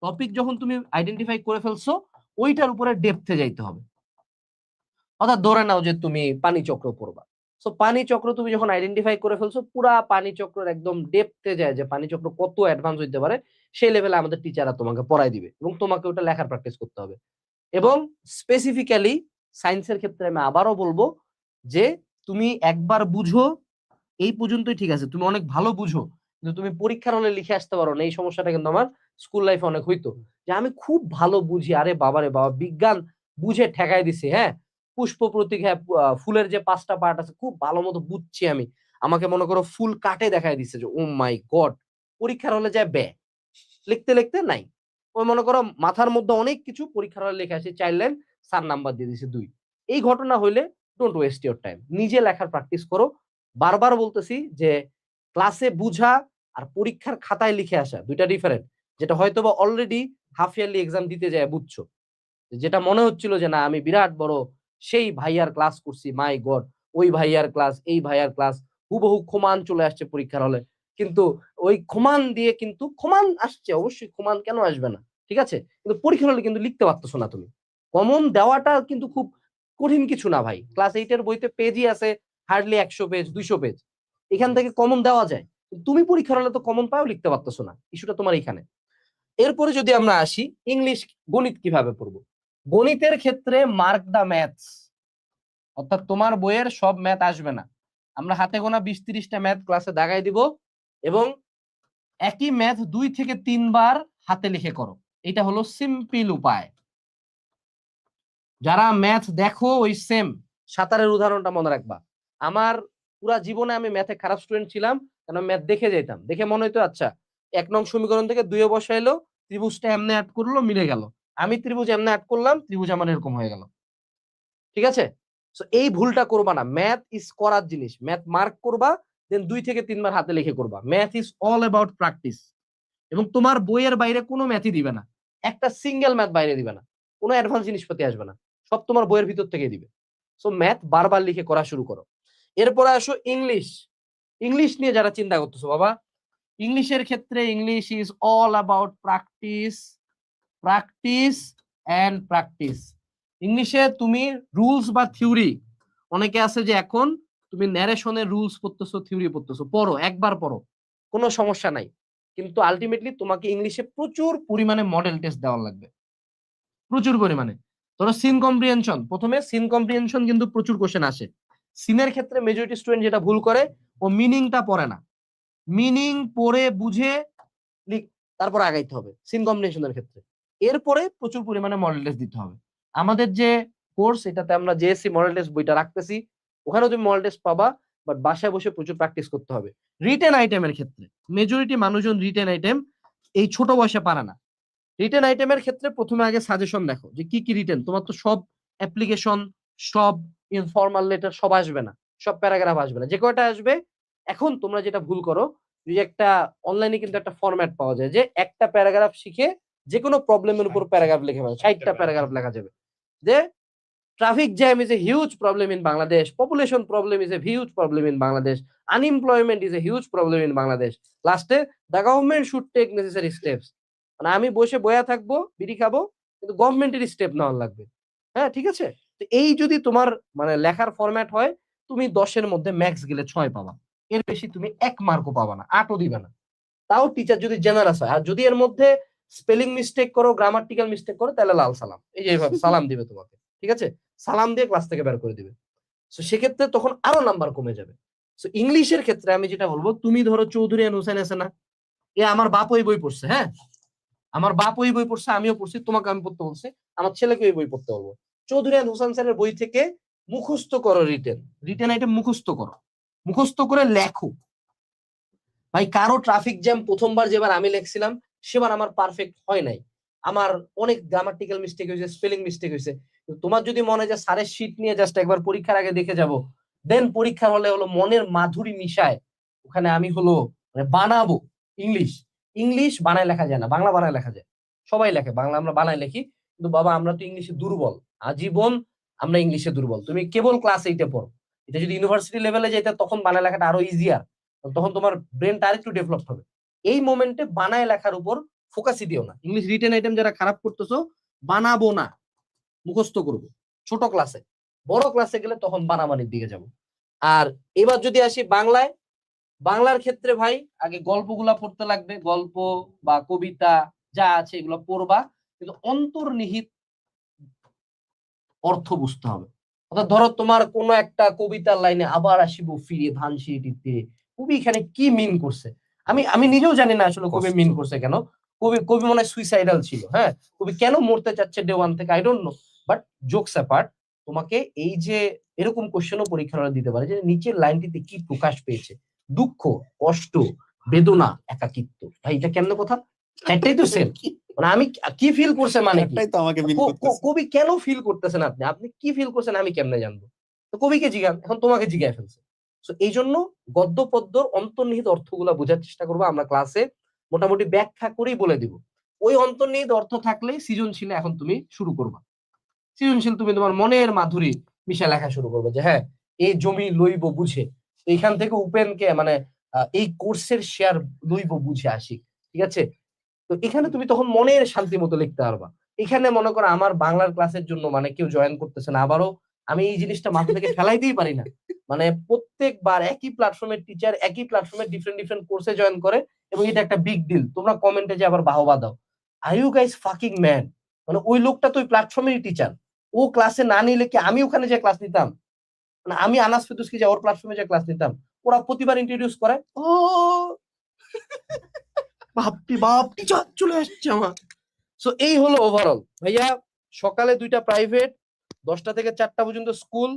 টপিক যখন তুমি আইডেন্টিফাই করে ফেলছো, ওইটার উপরে ডেপথে যাইতে হবে। অর্থাৎ ধরে নাও যে তুমি পানি চক্র পড়বা, সো পানি চক্র তুমি যখন আইডেন্টিফাই করে ফেলছো, পুরা পানি চক্রের একদম ডেপথে যায় যে পানি চক্র কত অ্যাডভান্স হইতে পারে, সেই লেভেলে আমাদের টিচাররা তোমাকে পড়াই দিবে এবং তোমাকে ওটা লেখার প্র্যাকটিস করতে হবে। এবং স্পেসিফিক্যালি সায়েন্সের ক্ষেত্রে আমি আবারও বলবো যে তুমি একবার বুঝো এই পর্যন্তই ঠিক আছে, তুমি অনেক ভালো বুঝো, কিন্তু তুমি পরীক্ষার হলে লিখে আসতে পারো না। এই সমস্যাটা কিন্তু আমার স্কুল লাইফে অনেক হইতো, যে আমি খুব ভালো বুঝি, আরে বাবারে বাবা বিজ্ঞান বুঝে ঠেকাই দিছে, হ্যাঁ পুষ্প প্রতীক, হ্যাঁ ফুলের যে 5টা পার্ট আছে খুব ভালো মতো বুঝছি আমি, আমাকে মনে করো ফুল কাটে দেখাই দিচ্ছে যে ও মাই গড, পরীক্ষার হলে যায় লিখতে লিখতে নাই। ওই মনে করো মাথার মধ্যে অনেক কিছু, পরীক্ষার হলে লিখে আসি 4 লাইন, স্যার নাম্বার দিয়ে দিছে 2। এই ঘটনা হইলে ডোন্ট ওয়েস্ট ইওর টাইম, নিজে লেখার প্র্যাকটিস করো। বারবার বলতেছি যে ক্লাসে বুঝা আর পরীক্ষার খাতায় লিখে আসা দুইটা ডিফারেন্ট। যেটা হয়তোবা অলরেডি হাফ ইয়ারলি এক্সাম দিতে যায় বুঝছো, যেটা মনে হচ্ছিল যে না আমি বিরাট বড় সেই ভাইয়ার ক্লাস করছি, মাই গড ওই ভাইয়ার ক্লাস এই ভাইয়ার ক্লাস হুবহু ক্ষমান চলে আসছে পরীক্ষার হলে, কিন্তু ওই ক্ষমান দিয়ে কিন্তু ক্ষমান আসছে, অবশ্যই ক্ষমান কেন আসবে না, ঠিক আছে, কিন্তু পরীক্ষার হলে কিন্তু লিখতে পারতেছো না তুমি। কমন দেওয়াটা কিন্তু খুব কঠিন কিছু না ভাই, ক্লাস 8 এর বইতে পেজই আছে হার্ডলি 100 পেজ 200 পেজ, এখান থেকে কমন দেওয়া যায়। তুমি পরীক্ষার হলে তো কমন পাও, লিখতে পারতেছো না, ইস্যুটা তোমার এখানে। এরপরে যদি আমরা আসি ইংলিশ, গণিত কিভাবে পড়বো। গণিতের ক্ষেত্রে মার্ক দা ম্যাথস, অর্থাৎ তোমার বইয়ের সব ম্যাথ আসবে না, আমরা হাতে গোনা 20-30টা ম্যাথ ক্লাসে দাগাই দিব, এবং একই ম্যাথ 2 থেকে 3 বার হাতে লিখে করো। এটা হলো সিম্পল উপায়। যারা ম্যাথ দেখো ওই সেম সাঁতারের উদাহরণটা মনে রাখবা। আমার পুরা জীবনে আমি ম্যাথে খারাপ স্টুডেন্ট ছিলাম, কারণ ম্যাথ দেখে যেতাম, দেখে মনে হইতো আচ্ছা 1 নং সমীকরণ থেকে 2 বসাইলো, ত্রিভুজটা এমনি অ্যাড করলো মিলে গেল, আমি ত্রিভুজ এমনি অ্যাড করলাম, ত্রিভুজ আমার এরকম হয়ে গেল, ঠিক আছে। সো এই ভুলটা করবা না, ম্যাথ ইজ করার জিনিস, ম্যাথ মার্ক করবা, দেন 2 থেকে 3 বার হাতে লিখে করবা। Math is all about practice, এবং তোমার বইয়ের বাইরে কোনো ম্যাথই দিবে না, একটা সিঙ্গেল ম্যাথ বাইরে দিবে না, কোনো অ্যাডভান্স জিনিসপাতি আসবে না, সব তোমার বইয়ের ভিতর থেকে দিবে। সো ম্যাথ বারবার লিখে করা শুরু করো। এরপরে আসো ইংলিশ। ইংলিশ নিয়ে যারা চিন্তা করতেছো বাবা, ইংলিশের ক্ষেত্রে English is all about practice, practice and practice. ইংলিশে তুমি রুলস বা থিওরি, অনেকে আছে যে এখন তুমি ন্যারেশনের রুলস পড়তেছো, থিওরি পড়তেছো, পড়ো একবার পড়ো, কোনো সমস্যা নাই, কিন্তু আলটিমেটলি তোমাকে ইংলিশে প্রচুর পরিমাণে মডেল টেস্ট দেওয়া লাগবে, প্রচুর পরিমাণে। ধরো সিন কম্প্রিহেনশন, প্রথমে সিন কম্প্রিহেনশন কিন্তু প্রচুর কোশ্চেন আসে। সিনের ক্ষেত্রে মেজরিটি স্টুডেন্ট যেটা ভুল করে, ও মিনিংটা পড়ে না, মিনিং পড়ে বুঝে তারপর আগাইতে হবে সিন কম্বিনেশনের ক্ষেত্রে। এরপরে প্রচুর পরিমাণে মডেল টেস্ট দিতে হবে। আমাদের যে কোর্স, এটাতে আমরা জেএসসি মডেল টেস্ট বইটা রাখতেছি, ওখানেও তুমি মডেল টেস্ট পাবা, বাট বাসায় বসে প্রচুর প্র্যাকটিস করতে হবে। রিটেন আইটেমের ক্ষেত্রে মেজরিটি মানুষজন রিটেন আইটেম এই ছোট বয়সে পারে না। রিটেন আইটেমের ক্ষেত্রে প্রথমে আগে সাজেশন দেখো যে কি কি রিটেন, তোমার তো সব অ্যাপ্লিকেশন, সব ইনফর্মাল লেটার সব আসবে না, সব প্যারাগ্রাফ আসবে না, যে কয়টা আসবে। এখন তোমরা যেটা ভুল করো, যে একটা অনলাইনে কিন্তু একটা ফরম্যাট পাওয়া যায় যে একটা প্যারাগ্রাফ শিখে যে কোনো প্রবলেমের উপর প্যারাগ্রাফ লিখে ফেলো, 60টা প্যারাগ্রাফ লেখা যাবে। যে traffic jam is a huge problem in Bangladesh, population problem is a huge problem in Bangladesh, unemployment is a huge problem in Bangladesh, লাস্টে the government should take necessary steps, মানে আমি বসে বয়া থাকবো বিড়ি খাবো, কিন্তু গভর্নমেন্টের স্টেপ নেওয়া লাগবে। হ্যাঁ ঠিক আছে, তো এই যদি তোমার মানে লেখার ফরম্যাট হয়, তুমি 10-এর মধ্যে ম্যাক্স গেলে 6 পাবা, এর বেশি তুমি 1 মার্কও পাবা না, 8ও দিবে না, তাও টিচার যদি জেনারেস হয়। আর যদি এর মধ্যে স্পেলিং মিস্টেক করো, গ্রামাটিক্যাল মিস্টেক করো, তাহলে লাল সালাম, এই যে এইভাবে সালাম দিবে তোমাকে, ঠিক আছে, সালাম দিয়ে ক্লাস থেকে বের করে দিবে। সো সেক্ষেত্রে তখন আরো নাম্বার কমে যাবে। সো ইংলিশের ক্ষেত্রে আমি যেটা বলবো, তুমি ধরো চৌধুরী এন্ড হোসেন আছে না, এ আমার বাপ ওই বই পড়ছে, হ্যাঁ আমার বাপ ওই বই পড়ছে, আমিও পড়ছি, তোমাকে আমি পড়তে বলছি, আমার ছেলেকে ওই বই পড়তে বলবো। চৌধুরী এন্ড হোসেন স্যারের বই থেকে মুখস্থ করো রিটেন, রিটেন আইটেম মুখস্থ করো, মুখস্থ করে লেখো। ভাই কারো ট্রাফিক জ্যাম প্রথমবার যেবার আমি লিখছিলাম, সেবার আমার পারফেক্ট হয় নাই, আমার অনেক গ্রামাটিক্যাল মিস্টেক হয়েছে, স্পেলিং মিস্টেক হয়েছে। তোমার যদি মনে হয় যে স্যারের শীট নিয়ে জাস্ট একবার পরীক্ষার আগে দেখে যাব, দেন পরীক্ষা হলে হলো মনের মাধুরী মিশায় ওখানে আমি হলো মানে বানাবো ইংলিশ। ইংলিশ বানায় লেখা যায় না, বাংলা বানায় লেখা যায়, সবাই লেখে বাংলা, আমরা বানায় লিখি, কিন্তু বাবা আমরা তো ইংলিশে দুর্বল, আজীবন আমরা ইংলিশে দুর্বল। তুমি কেবল ক্লাস 8-এ পড়ো, এটা যদি ইউনিভার্সিটি লেভেলে যেতে তখন বানায় লেখাটা আরো ইজিয়ার, তখন তোমার ব্রেনটা আরেকটু ডেভেলপ হবে। এই মোমেন্টে বানায় লেখার উপর ফোকাসই দিও না। ইংলিশ রিটেন আইটেম যারা খারাপ করতেছো, বানাবো না, মুখস্থ করবো ছোট ক্লাসে, বড় ক্লাসে গেলে তখন বানাবানির দিকে যাবো। আর এবার যদি আসি বাংলায়, বাংলার ক্ষেত্রে ভাই আগে গল্পগুলা পড়তে লাগবে, গল্প বা কবিতা যা আছে এগুলো পড়বা, কিন্তু অন্তর্নিহিত অর্থ বুঝতে হবে। অর্থাৎ ধরো তোমার কোনো একটা কবিতার লাইনে আবার আসিব ফিরে ধান সিঁড়িটিতে, কবি এখানে কি মিন করছে, আমি আমি নিজেও জানি না আসলে কবি মিন করছে কেন। কবি কবি মনে হয় সুইসাইডাল ছিল, হ্যাঁ, কবি কেন মরতে চাচ্ছে ডে ওয়ান থেকে I don't know. But jokes apart, তোমাকে এই যে এরকম কোশ্চেনও পরীক্ষার দিতে পারে যে নিচের লাইনটিতে কি প্রকাশ পেয়েছে, দুঃখ, কষ্ট, বেদনা, একাকিত্ব। ভাই এটা কেমন কথা, একটাই তো সেম। মানে আমি কি ফিল করছে মানে কি, একটাই তো আমাকে মিন করতেছে। কবি কেন ফিল করতেছেন, আপনি আপনি কি ফিল করছেন আমি কেমনে জানবো? তো কবিকে জিজ্ঞান, এখন তোমাকে জিজ্ঞাসা ফেলছে। তো এই জন্য গদ্য পদ্যর অন্তর্নিহিত অর্থগুলা বোঝার চেষ্টা করবো আমরা ক্লাসে, মোটামুটি ব্যাখ্যা করেই বলে দিব। ওই অন্তর্নিহিত অর্থ থাকলেই সৃজনশীল এখন তুমি শুরু করবা। সৃজনশীল তুমি তোমার মনের মাধুরী মিশা লেখা শুরু করবে যে হ্যাঁ এই জমি লইব বুঝে। তো এখান থেকে উপেনকে মানে এই কোর্সের শেয়ার লইব বুঝে আসি, ঠিক আছে? তো এখানে তুমি তখন মনের শান্তি মতো লিখতে পারবা। এখানে মনে করো আমার বাংলার ক্লাসের জন্য মানে কেউ জয়েন করতেছে না, আবারও আমি এই জিনিসটা মাথা থেকে ফেলাইতেই পারি না। মানে প্রত্যেকবার একই প্ল্যাটফর্মের টিচার একই প্ল্যাটফর্মে ডিফারেন্ট ডিফারেন্ট কোর্সে জয়েন করে, এবং এটা একটা বিগ ডিল। তোমরা কমেন্টে যে আবার বাহবা দাও, are you guys fucking man, মানে ওই লোকটা তো ওই প্ল্যাটফর্মেরই টিচার, ও ক্লাসে না নিলে কি আমি ওখানে যে ক্লাস নিতাম? মানে আমি আনাস ফেদুসকে যে ওর প্ল্যাটফর্মে যে ক্লাস নিতাম, ওরা প্রতিবার ইন্ট্রোডিউস করে ও বাপটি বাপ টিচার চলে আসছে আমার। সো এই হলো ওভারঅল ভাইয়া। সকালে 2টা প্রাইভেট, 10টা থেকে 4টা পর্যন্ত স্কুল,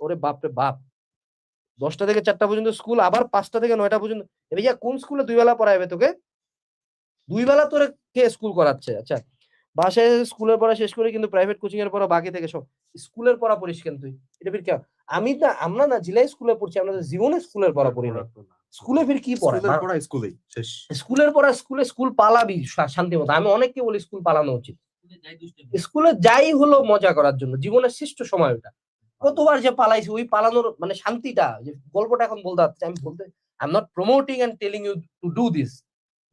ওরে বাপরে বাপ, 10টা থেকে 4টা পর্যন্ত স্কুল, আবার 5টা থেকে 9টা পর্যন্ত। ভাইয়া কোন স্কুলে 2 বেলা পড়াইবে তোকে? 2 বেলা তোরে কে স্কুল করাচ্ছে? আচ্ছা, বাসায় স্কুলের পড়া শেষ করে কিন্তু প্রাইভেট কোচিং এর পড়া বাকি থেকে সব স্কুলের পড়া পড়িস কেন তুই? এটা ফির কেন? আমি না, আমরা না জিলাই স্কুলে পড়ছি, আমরা তো জীবনে স্কুলের পড়া পড়ি না। স্কুলে ফির কি পড়ায়? স্কুলের পড়া স্কুলেই শেষ। স্কুলের পড়া স্কুলে, স্কুল পালাবি শান্তি মতো। আমি অনেককে বলি স্কুল পালানো উচিত। স্কুলে যাই হলো মজা করার জন্য, জীবনের শ্রেষ্ঠ সময় ওটা। কতবার যে পালাইছি, ওই পালানোর মানে শান্তিটা, যে গল্পটা এখন বলতে যাচ্ছে, আমি বলতে I am not promoting and telling you to do this,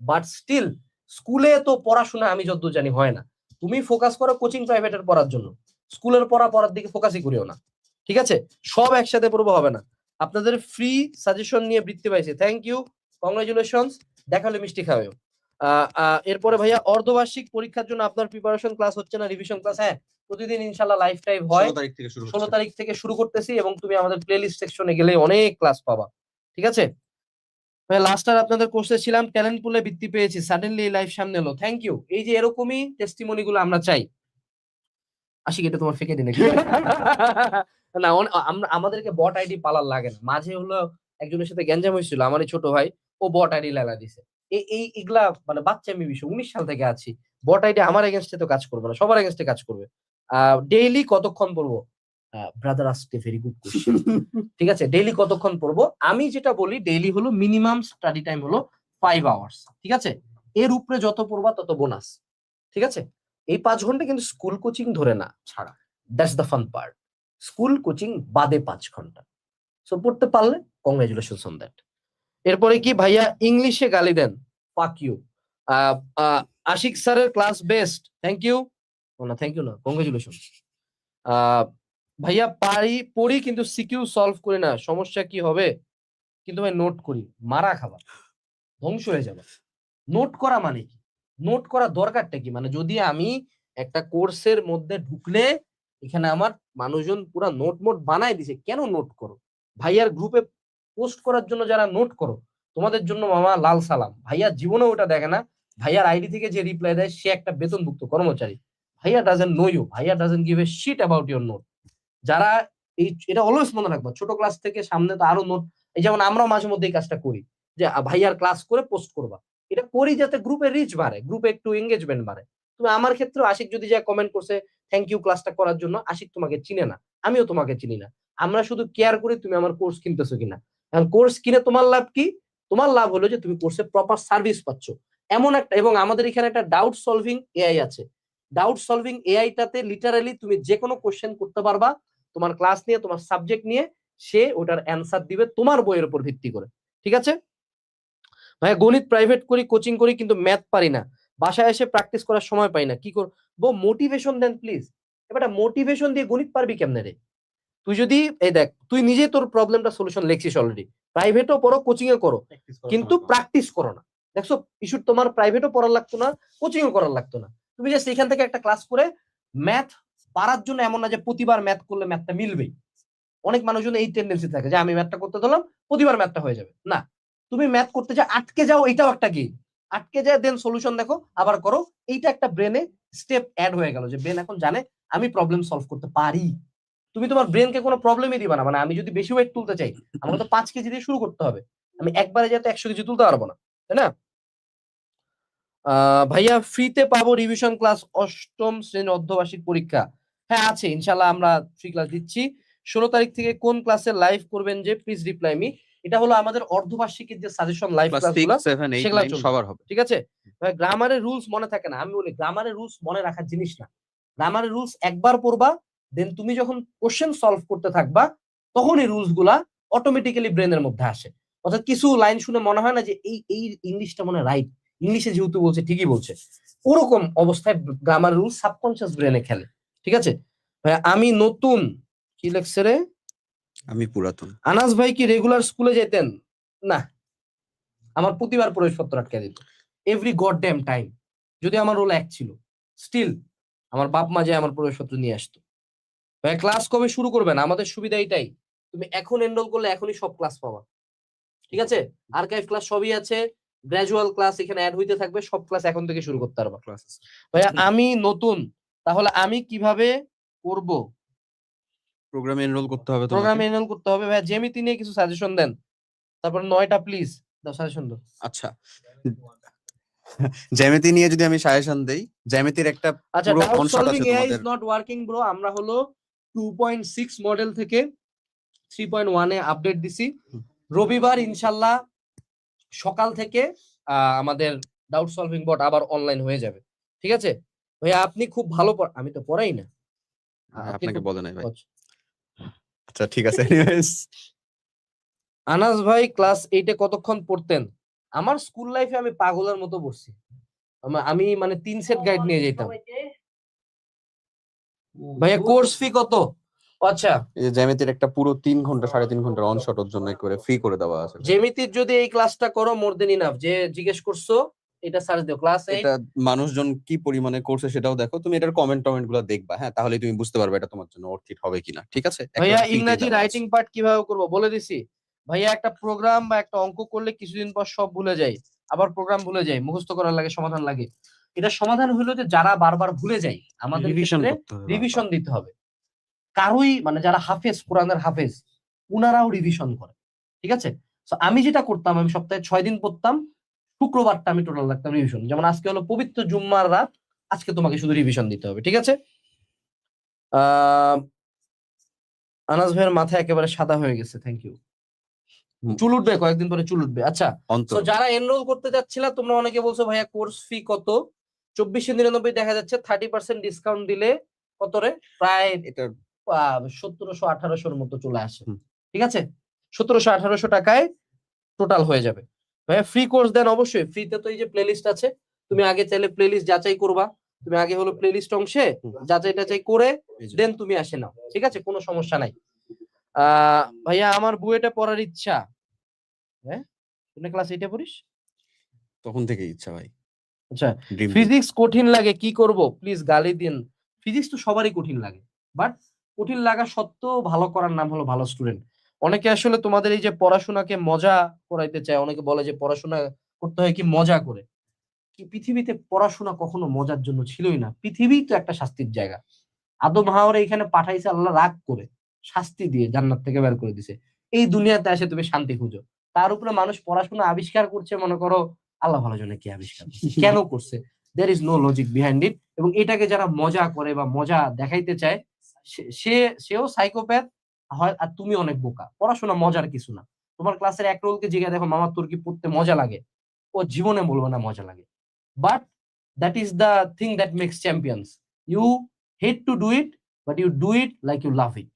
but still স্কুলে তো পড়াশোনা আমি যতদূর জানি হয় না। তুমি ফোকাস করো কোচিং প্রাইভেটের পড়ার জন্য, স্কুলের পড়ার দিকে ফোকাসই করিও না, ঠিক আছে? সব একসাথে পড়বো হবে না। আপনাদের ফ্রি সাজেশন নিয়ে বৃত্তি পাইছে, থ্যাংক ইউ, কংগ্রাচুলেশনস, দেখা হলে মিষ্টি খাওয়াও। এরপরে ভাইয়া অর্ধবার্ষিক পরীক্ষার জন্য আপনার প্রিপারেশন ক্লাস হচ্ছে না, রিভিশন ক্লাস? হ্যাঁ, প্রতিদিন ইনশাআল্লাহ লাইভ টাইম হয়। 16 তারিখ থেকে শুরু 16 হচ্ছে। তারিখ থেকে শুরু করতেছি, এবং তুমি আমাদের প্লেলিস্ট সেকশনে গেলে অনেক ক্লাস পাবা, ঠিক আছে? লাস্ট আর আপনাদের কোর্সে ছিলাম, ট্যালেন্ট পুলে বৃত্তি পেয়েছি, সাডেনলি লাইভ সামনে এলো, থ্যাংক ইউ। এই যে এরকমই টেস্টিমনি গুলো আমরা চাই। আশিক, এটা তোমার ফেকে দিন না, আমাদেরকে বট আইডি পালার লাগে না। মাঝে হলো একজনের সাথে গ্যাঞ্জাম হয়েছিল, আমারই ছোট ভাই, ও বট আইডি লাগা দিছে। এগুলা মানে বাচ্চামি বিষয়, 19 সাল থেকে আছি। বট আইডি আমার এগেনস্টে তো কাজ করবে না, সবার এগেনস্টে কাজ করবে। ডেইলি কতক্ষণ পড়বো? ব্রাদার আজকে ভেরি গুড কোশ্চেন। ঠিক আছে, ডেইলি কতক্ষণ পড়বো? আমি যেটা বলি ডেইলি হলো মিনিমাম স্টাডি টাইম হলো 5 আওয়ার্স, ঠিক আছে? এর উপরে যত পড়বা তত বোনাস, ঠিক আছে? এই 5 ঘন্টা কিন্তু স্কুল কোচিং ধরে না ছাড়া, that's the fun part. School coaching বাদে 5 ঘন্টা। সো পড়তে পারলে কংগ্রাচুলেশনস অন দ্যাট। এরপরে কি ভাইয়া ইংলিশে গালি দেন, ফাক ইউ। আশিক স্যারের ক্লাস বেস্ট, থ্যাংক ইউ। না থ্যাংক ইউ না, কংগ্রাচুলেশন। ভাইয়া পড়ি কিন্তু সিকিউ সলভ করি না, সমস্যা কি হবে? কিন্তু ভাই নোট করি, মারা খাবার, ধ্বংস হয়ে যাবে। নোট করা মানে কি? নোট করার দরকারটা কি? মানে যদি আমি একটা কোর্সের মধ্যে ঢুকলে এখানে আমার মানুষজন পুরা নোট মোট বানায় দিছে, কেন নোট করো? ভাইয়ার গ্রুপে পোস্ট করার জন্য যারা নোট করো, তোমাদের জন্য মামা লাল সালাম। ভাইয়া জীবনে ওটা দেখে না। ভাইয়ার আইডি থেকে যে রিপ্লাই দেয় সে একটা বেতনভুক্ত কর্মচারী। ভাইয়া ডাজেন্ট নো ইউ, ভাইয়া doesn't give a shit about your note. যারা এটা অলওয়েজ মনে রাখবা, ছোট ক্লাস থেকে সামনে তো আরো নোট, এই যেমন আমরাও মাঝে মধ্যে এই কাজটা করি যে ভাইয়ার ক্লাস করে পোস্ট করবা, এটা করি যাতে গ্রুপে রিচ বাড়ে, গ্রুপে একটু এঙ্গেজমেন্ট বাড়ে। তুমি আমার ক্ষেত্রে আশিক যদি যা কমেন্ট করছে থ্যাংক ইউ ক্লাসটা করার জন্য, আশিক তোমাকে চিনে না, আমিও তোমাকে চিনি না, আমরা শুধু কেয়ার করি তুমি আমার কোর্স কিনতেছো কিনা। এখন কোর্স কিনে তোমার লাভ কি? তোমার লাভ হলো যে তুমি কোর্সে প্রপার সার্ভিস পাচ্ছ, এমন একটা। এবং আমাদের এখানে একটা ডাউট সলভিং এআই আছে। ডাউট সলভিং এআইটাতে লিটারালি তুমি যে কোনো কোশ্চেন করতে পারবা তোমার ক্লাস নিয়ে, তোমার সাবজেক্ট নিয়ে, সে ওটার অ্যান্সার দিবে তোমার বইয়ের উপর ভিত্তি করে, ঠিক আছে? ভাই গণিত প্রাইভেট করি, কোচিং করি, কিন্তু ম্যাথ পারি না, বাসায় এসে প্র্যাকটিস করার সময় পাই না, কি করবো? মোটিভেশন দেন প্লিজ। এবার মোটিভেশন দিয়ে গণিত পারবি কেমনে রে? তুই যদি এই দেখ তুই নিজেই তোর প্রবলেমটা সলিউশন লিখছিস অলরেডি, প্রাইভেটও পড়ো কোচিং এ করো, কিন্তু প্র্যাকটিস করো না। দেখছো ইস্যু তোমার প্রাইভেটও পড়ার লাগতো না, কোচিংও করার লাগতো না, তুমি জাস্ট এখান থেকে একটা ক্লাস করে ম্যাথ পারার জন্য, এমন না যে প্রতিবার ম্যাথ করলে ম্যাথটা মিলবেই। অনেক মানুষজন এই টেন্ডেন্সি থাকে যে আমি ম্যাথটা করতে দিলাম প্রতিবার ম্যাথটা হয়ে যাবে, না। তুমি ম্যাথ করতে যা আটকে যাও, এটাও একটা গেম। আটকে যায় দেন সলিউশন দেখো আবার করো, এইটা একটা ব্রেনে স্টেপ অ্যাড হয়ে গেল যে ব্রেন এখন জানে আমি প্রবলেম সলভ করতে পারি। তুমি তোমার ব্রেনকে কোনো প্রবলেমই দিবা না, মানে আমি যদি বেশি ওয়েট তুলতে চাই আমাকে তো 5 কেজি দিয়ে শুরু করতে হবে, আমি একবারে যেতে 100 কেজি তুলতে পারবো না, তাই না? ভাইয়া ফ্রিতে পাবো রিভিশন ক্লাস অষ্টম শ্রেণীর অর্ধবার্ষিক পরীক্ষা? হ্যাঁ আছে, ইনশাল্লাহ আমরা ফ্রি ক্লাস দিচ্ছি। 16 তারিখ থেকে কোন ক্লাসে লাইভ করবেন যে প্লিজ রিপ্লাই মি। এটা হলো আমাদের অর্ধবার্ষিকের যে সাজেশন লাইভ ক্লাস ক্লাসগুলো 6, 7, 8, সেগুলো 9 চলবে, সবার হবে। ঠিক আছে? গ্রামারের রুলস মনে থাকে না, আমি বলি গ্রামারের রুলস মনে রাখার জিনিস না। গ্রামারের রুলস একবার পড়বা, দেন তুমি যখন কোশ্চেন সলভ করতে থাকবা তখন এই রুলস গুলা অটোমেটিক্যালি ব্রেনের মধ্যে আসে। অর্থাৎ কিছু লাইন শুনে মনে হয় না যে এই এই ইংলিশটা মনে রাইট, ইংলিশে যেহেতু বলছে ঠিকই বলছে, ওরকম অবস্থায় গ্রামার রুল সাবকনসিয়াস ব্রেনে খেলে, ঠিক আছে? ভাইয়া আমি নতুন, কি লেখছে রে? আমি পুরাতন। আনাস ভাই কি রেগুলার স্কুলে যেতেন? না, আমার প্রতিবার প্রবেশপত্র আটকে দিত এভরি গড ড্যাম টাইম। যদি আমার রোল 1 ছিল, স্টিল আমার বাপ মা যে আমার প্রবেশপত্র নিয়ে আসতো। ভাইয়া ক্লাস কবে শুরু করবেন? আমাদের সুবিধা এটাই, তুমি এখন এনরোল করলে এখনই সব ক্লাস পাবা, ঠিক আছে? আর্কাইভ ক্লাস সবই আছে, গ্র্যাজুয়াল ক্লাস এখানে অ্যাড হইতে থাকবে, সব ক্লাস এখন থেকে শুরু করতে পারবা। ক্লাস আছে। ভাইয়া আমি নতুন, তাহলে আমি কিভাবে করব? প্রোগ্রামে এনরোল করতে হবে প্রোগ্রামে তোমাকে। এনরোল করতে হবে। ভাইয়া জ্যামিতি নিয়ে কিছু সাজেশন দেন, তারপর 9টা প্লিজ দাও সাজেশন দাও। আচ্ছা, জ্যামিতি নিয়ে যদি আমি সাজেশন দেই, জ্যামিতির একটা আচ্ছা, পুরো ডাউট অনশট সলভিং আছে এআই ইজ তোমাদের। Not working bro. আমরা হলো 2.6 মডেল থেকে 3.1 এ আপডেট দিছি। রবিবার ইনশাআল্লাহ সকাল থেকে আমাদের ডাউট সলভিং বট আবার অনলাইন হয়ে যাবে, ঠিক আছে? ভাইয়া আপনি খুব ভালো আমি তো পড়াই না। আপনি আপনাকে খুব- বলে নাই ভাই। আচ্ছা। আচ্ছা ঠিক আছে। এনিওয়েজ, আনাস ভাই ক্লাস 8 এ কতক্ষণ পড়তেন? আমার স্কুল লাইফে আমি পাগলের মতো পড়ছি। আমি মানে 3 সেট গাইড নিয়ে যেতাম। ভাইয়া কোর্স ফি কত? আচ্ছা, এই যে জ্যামিতির একটা পুরো 3 ঘন্টা 3.5 ঘন্টার অনশট ওর জন্য করে ফ্রি করে দেওয়া আছে। জ্যামিতির যদি এই ক্লাসটা করো মোর দেন ইনাফ। যে জিজ্ঞেস করছো এটা সার্চ দিও ক্লাস 8। এটা মানুষজন কি পরিমাণে করছে সেটাও দেখো, তুমি এটার কমেন্ট গুলো দেখবা, হ্যাঁ, তাহলে তুমি বুঝতে পারবে এটা তোমার জন্য অর্থ হবে কিনা, ঠিক আছে? একটা ভাইয়া free তেই ইংরেজি দেওয়া আছে। রাইটিং পার্ট কিভাবে করব বলে দিছি। ভাইয়া একটা প্রোগ্রাম বা একটা অঙ্ক করলে কিছুদিন পর সব ভুলে যাই, আবার প্রোগ্রাম ভুলে যাই, মুখস্থ করার লাগে, সমাধান লাগে। এটা সমাধান হলো যে যারা বারবার ভুলে যায় আমাদের রিভিশন ক্ষেত্রে করতে হবে রিভিশন দিতে হবে। কারোই মানে যারা হাফেজ, কোরআনের হাফেজ, উনারাও রিভিশন করে, ঠিক আছে? তো আমি যেটা করতাম, আমি সপ্তাহে 6 দিন পড়তাম, শুক্রবারটা আমি টোটাল রাখতাম রিভিশন। যেমন আজকে হলো পবিত্র জুম্মার রাত, আজকে তোমাকে শুধু রিভিশন দিতে হবে, ঠিক আছে? আহ আনাস ভাইয়ের মাথা একেবারে সাদা হয়ে গেছে, থ্যাংক ইউ। চুল উঠবে কয়েকদিন পরে, চুল উঠবে। আচ্ছা, তো অন্তর। যারা এনরোল করতে যাচ্ছিলা তোমরা অনেকে বলছো ভাইয়া কোর্স ফি কত? 2499 দেখা যাচ্ছে, 30% ডিসকাউন্ট দিলে কত রে? প্রায় এটা 1700-1800 মতো চলে আসে, হুম। ঠিক আছে? 1700-1800 টাকায় টোটাল হয়ে যাবে। ভাইয়া ফ্রি কোর্স দেন? অবশ্যই ফ্রিতে তো এই যে প্লেলিস্ট আছে, তুমি আগে চাইলে প্লেলিস্ট যাচাই করবা। তুমি আগে হলো প্লেলিস্ট অংশে যাচাই টাচাই করে এই যে। দেন তুমি আসে নাও, ঠিক আছে? কোনো সমস্যা নাই। ভাইয়া আমার বুয়েটে পড়ার ইচ্ছা। হ্যাঁ, তুমি ক্লাস 8 এ পড়িস? তখন থেকে ইচ্ছা ভাই, আচ্ছা, ড্রিম। ফিজিক্স কঠিন লাগে কি করব? প্লিজ গালি দিন। ফিজিক্স তো সবারই কঠিন লাগে, বাট কঠিন লাগা সত্ত্বেও ভালো করার নাম হলো ভালো স্টুডেন্ট। অনেকে আসলে তোমাদের এই যে পড়াশোনাকে মজা করাইতে চায়, অনেকে বলে যে পড়াশোনা করতে হয় কি মজা করে। কি পৃথিবীতে পড়াশোনা কখনো মজার জন্য ছিলই না, পৃথিবী তো একটা শাস্তির জায়গা। আদম হাওয়ারে এখানে পাঠাইছে আল্লাহ রাগ করে, শাস্তি দিয়ে জান্নাত থেকে বের করে দিছে। এই দুনিয়াতে এসে তুমি শান্তি খুঁজো, তার উপরে মানুষ পড়াশোনা আবিষ্কার করছে, মনে করো আল্লাহ ভালো জন্য কি আবিষ্কার করছে, কেন করছে, there is no logic behind it. এবং এটাকে যারা মজা করে বা মজা দেখাইতে চায় সেও সাইকোপ্যাথ হয়, আর তুমি অনেক বোকা। পড়াশোনা মজার কিছু না। তোমার ক্লাসের এক রোলকে জিজ্ঞাসা দেখো, মামা তোর কি পড়তে মজা লাগে? ও জীবনে বলবো না মজা লাগে। But that is the thing that makes champions. You hate to do it, but you do it like you love it.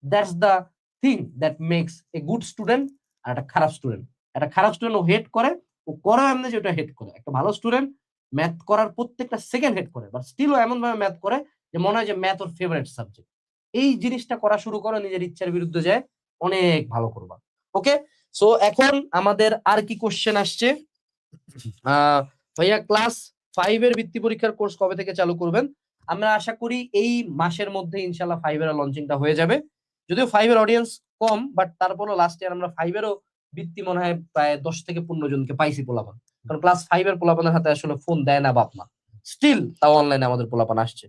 That's the thing that makes a good student আর একটা খারাপ স্টুডেন্ট। একটা খারাপ স্টুডেন্ট ও হেট করে, ও করে এমনি যে ওটা হেট করে। একটা ভালো স্টুডেন্ট ম্যাথ করার প্রত্যেকটা সেকেন্ড হেট করে, বাট স্টিল ও এমন ভাবে ম্যাথ করে যে মনে হয় যে ম্যাথ ওর ফেভারিট সাবজেক্ট। এই জিনিসটা করা শুরু করো, নিজের ইচ্ছার বিরুদ্ধে যায়, অনেক ভালো করবা। ওকে, সো এখন আমাদের আর কি কোশ্চেন আসছে? ভাইয়া ক্লাস 5 এর বৃত্তি পরীক্ষার কোর্স কবে থেকে চালু করবেন? আমরা আশা করি এই মাসের মধ্যে ইনশাল্লাহ 5 এর লঞ্চিংটা হয়ে যাবে। যদিও 5 এর অডিয়েন্স কম, বাট তারপরও লাস্ট ইয়ার আমরা 5 এরও বৃত্তি মনে হয় প্রায় 10 থেকে 15 জনকে পাইছি পোলাপান। কারণ ক্লাস 5 এর পোলাপানের হাতে আসলে ফোন দেয় না বাপ মা, স্টিল তাও অনলাইনে আমাদের পোলাপান আসছে।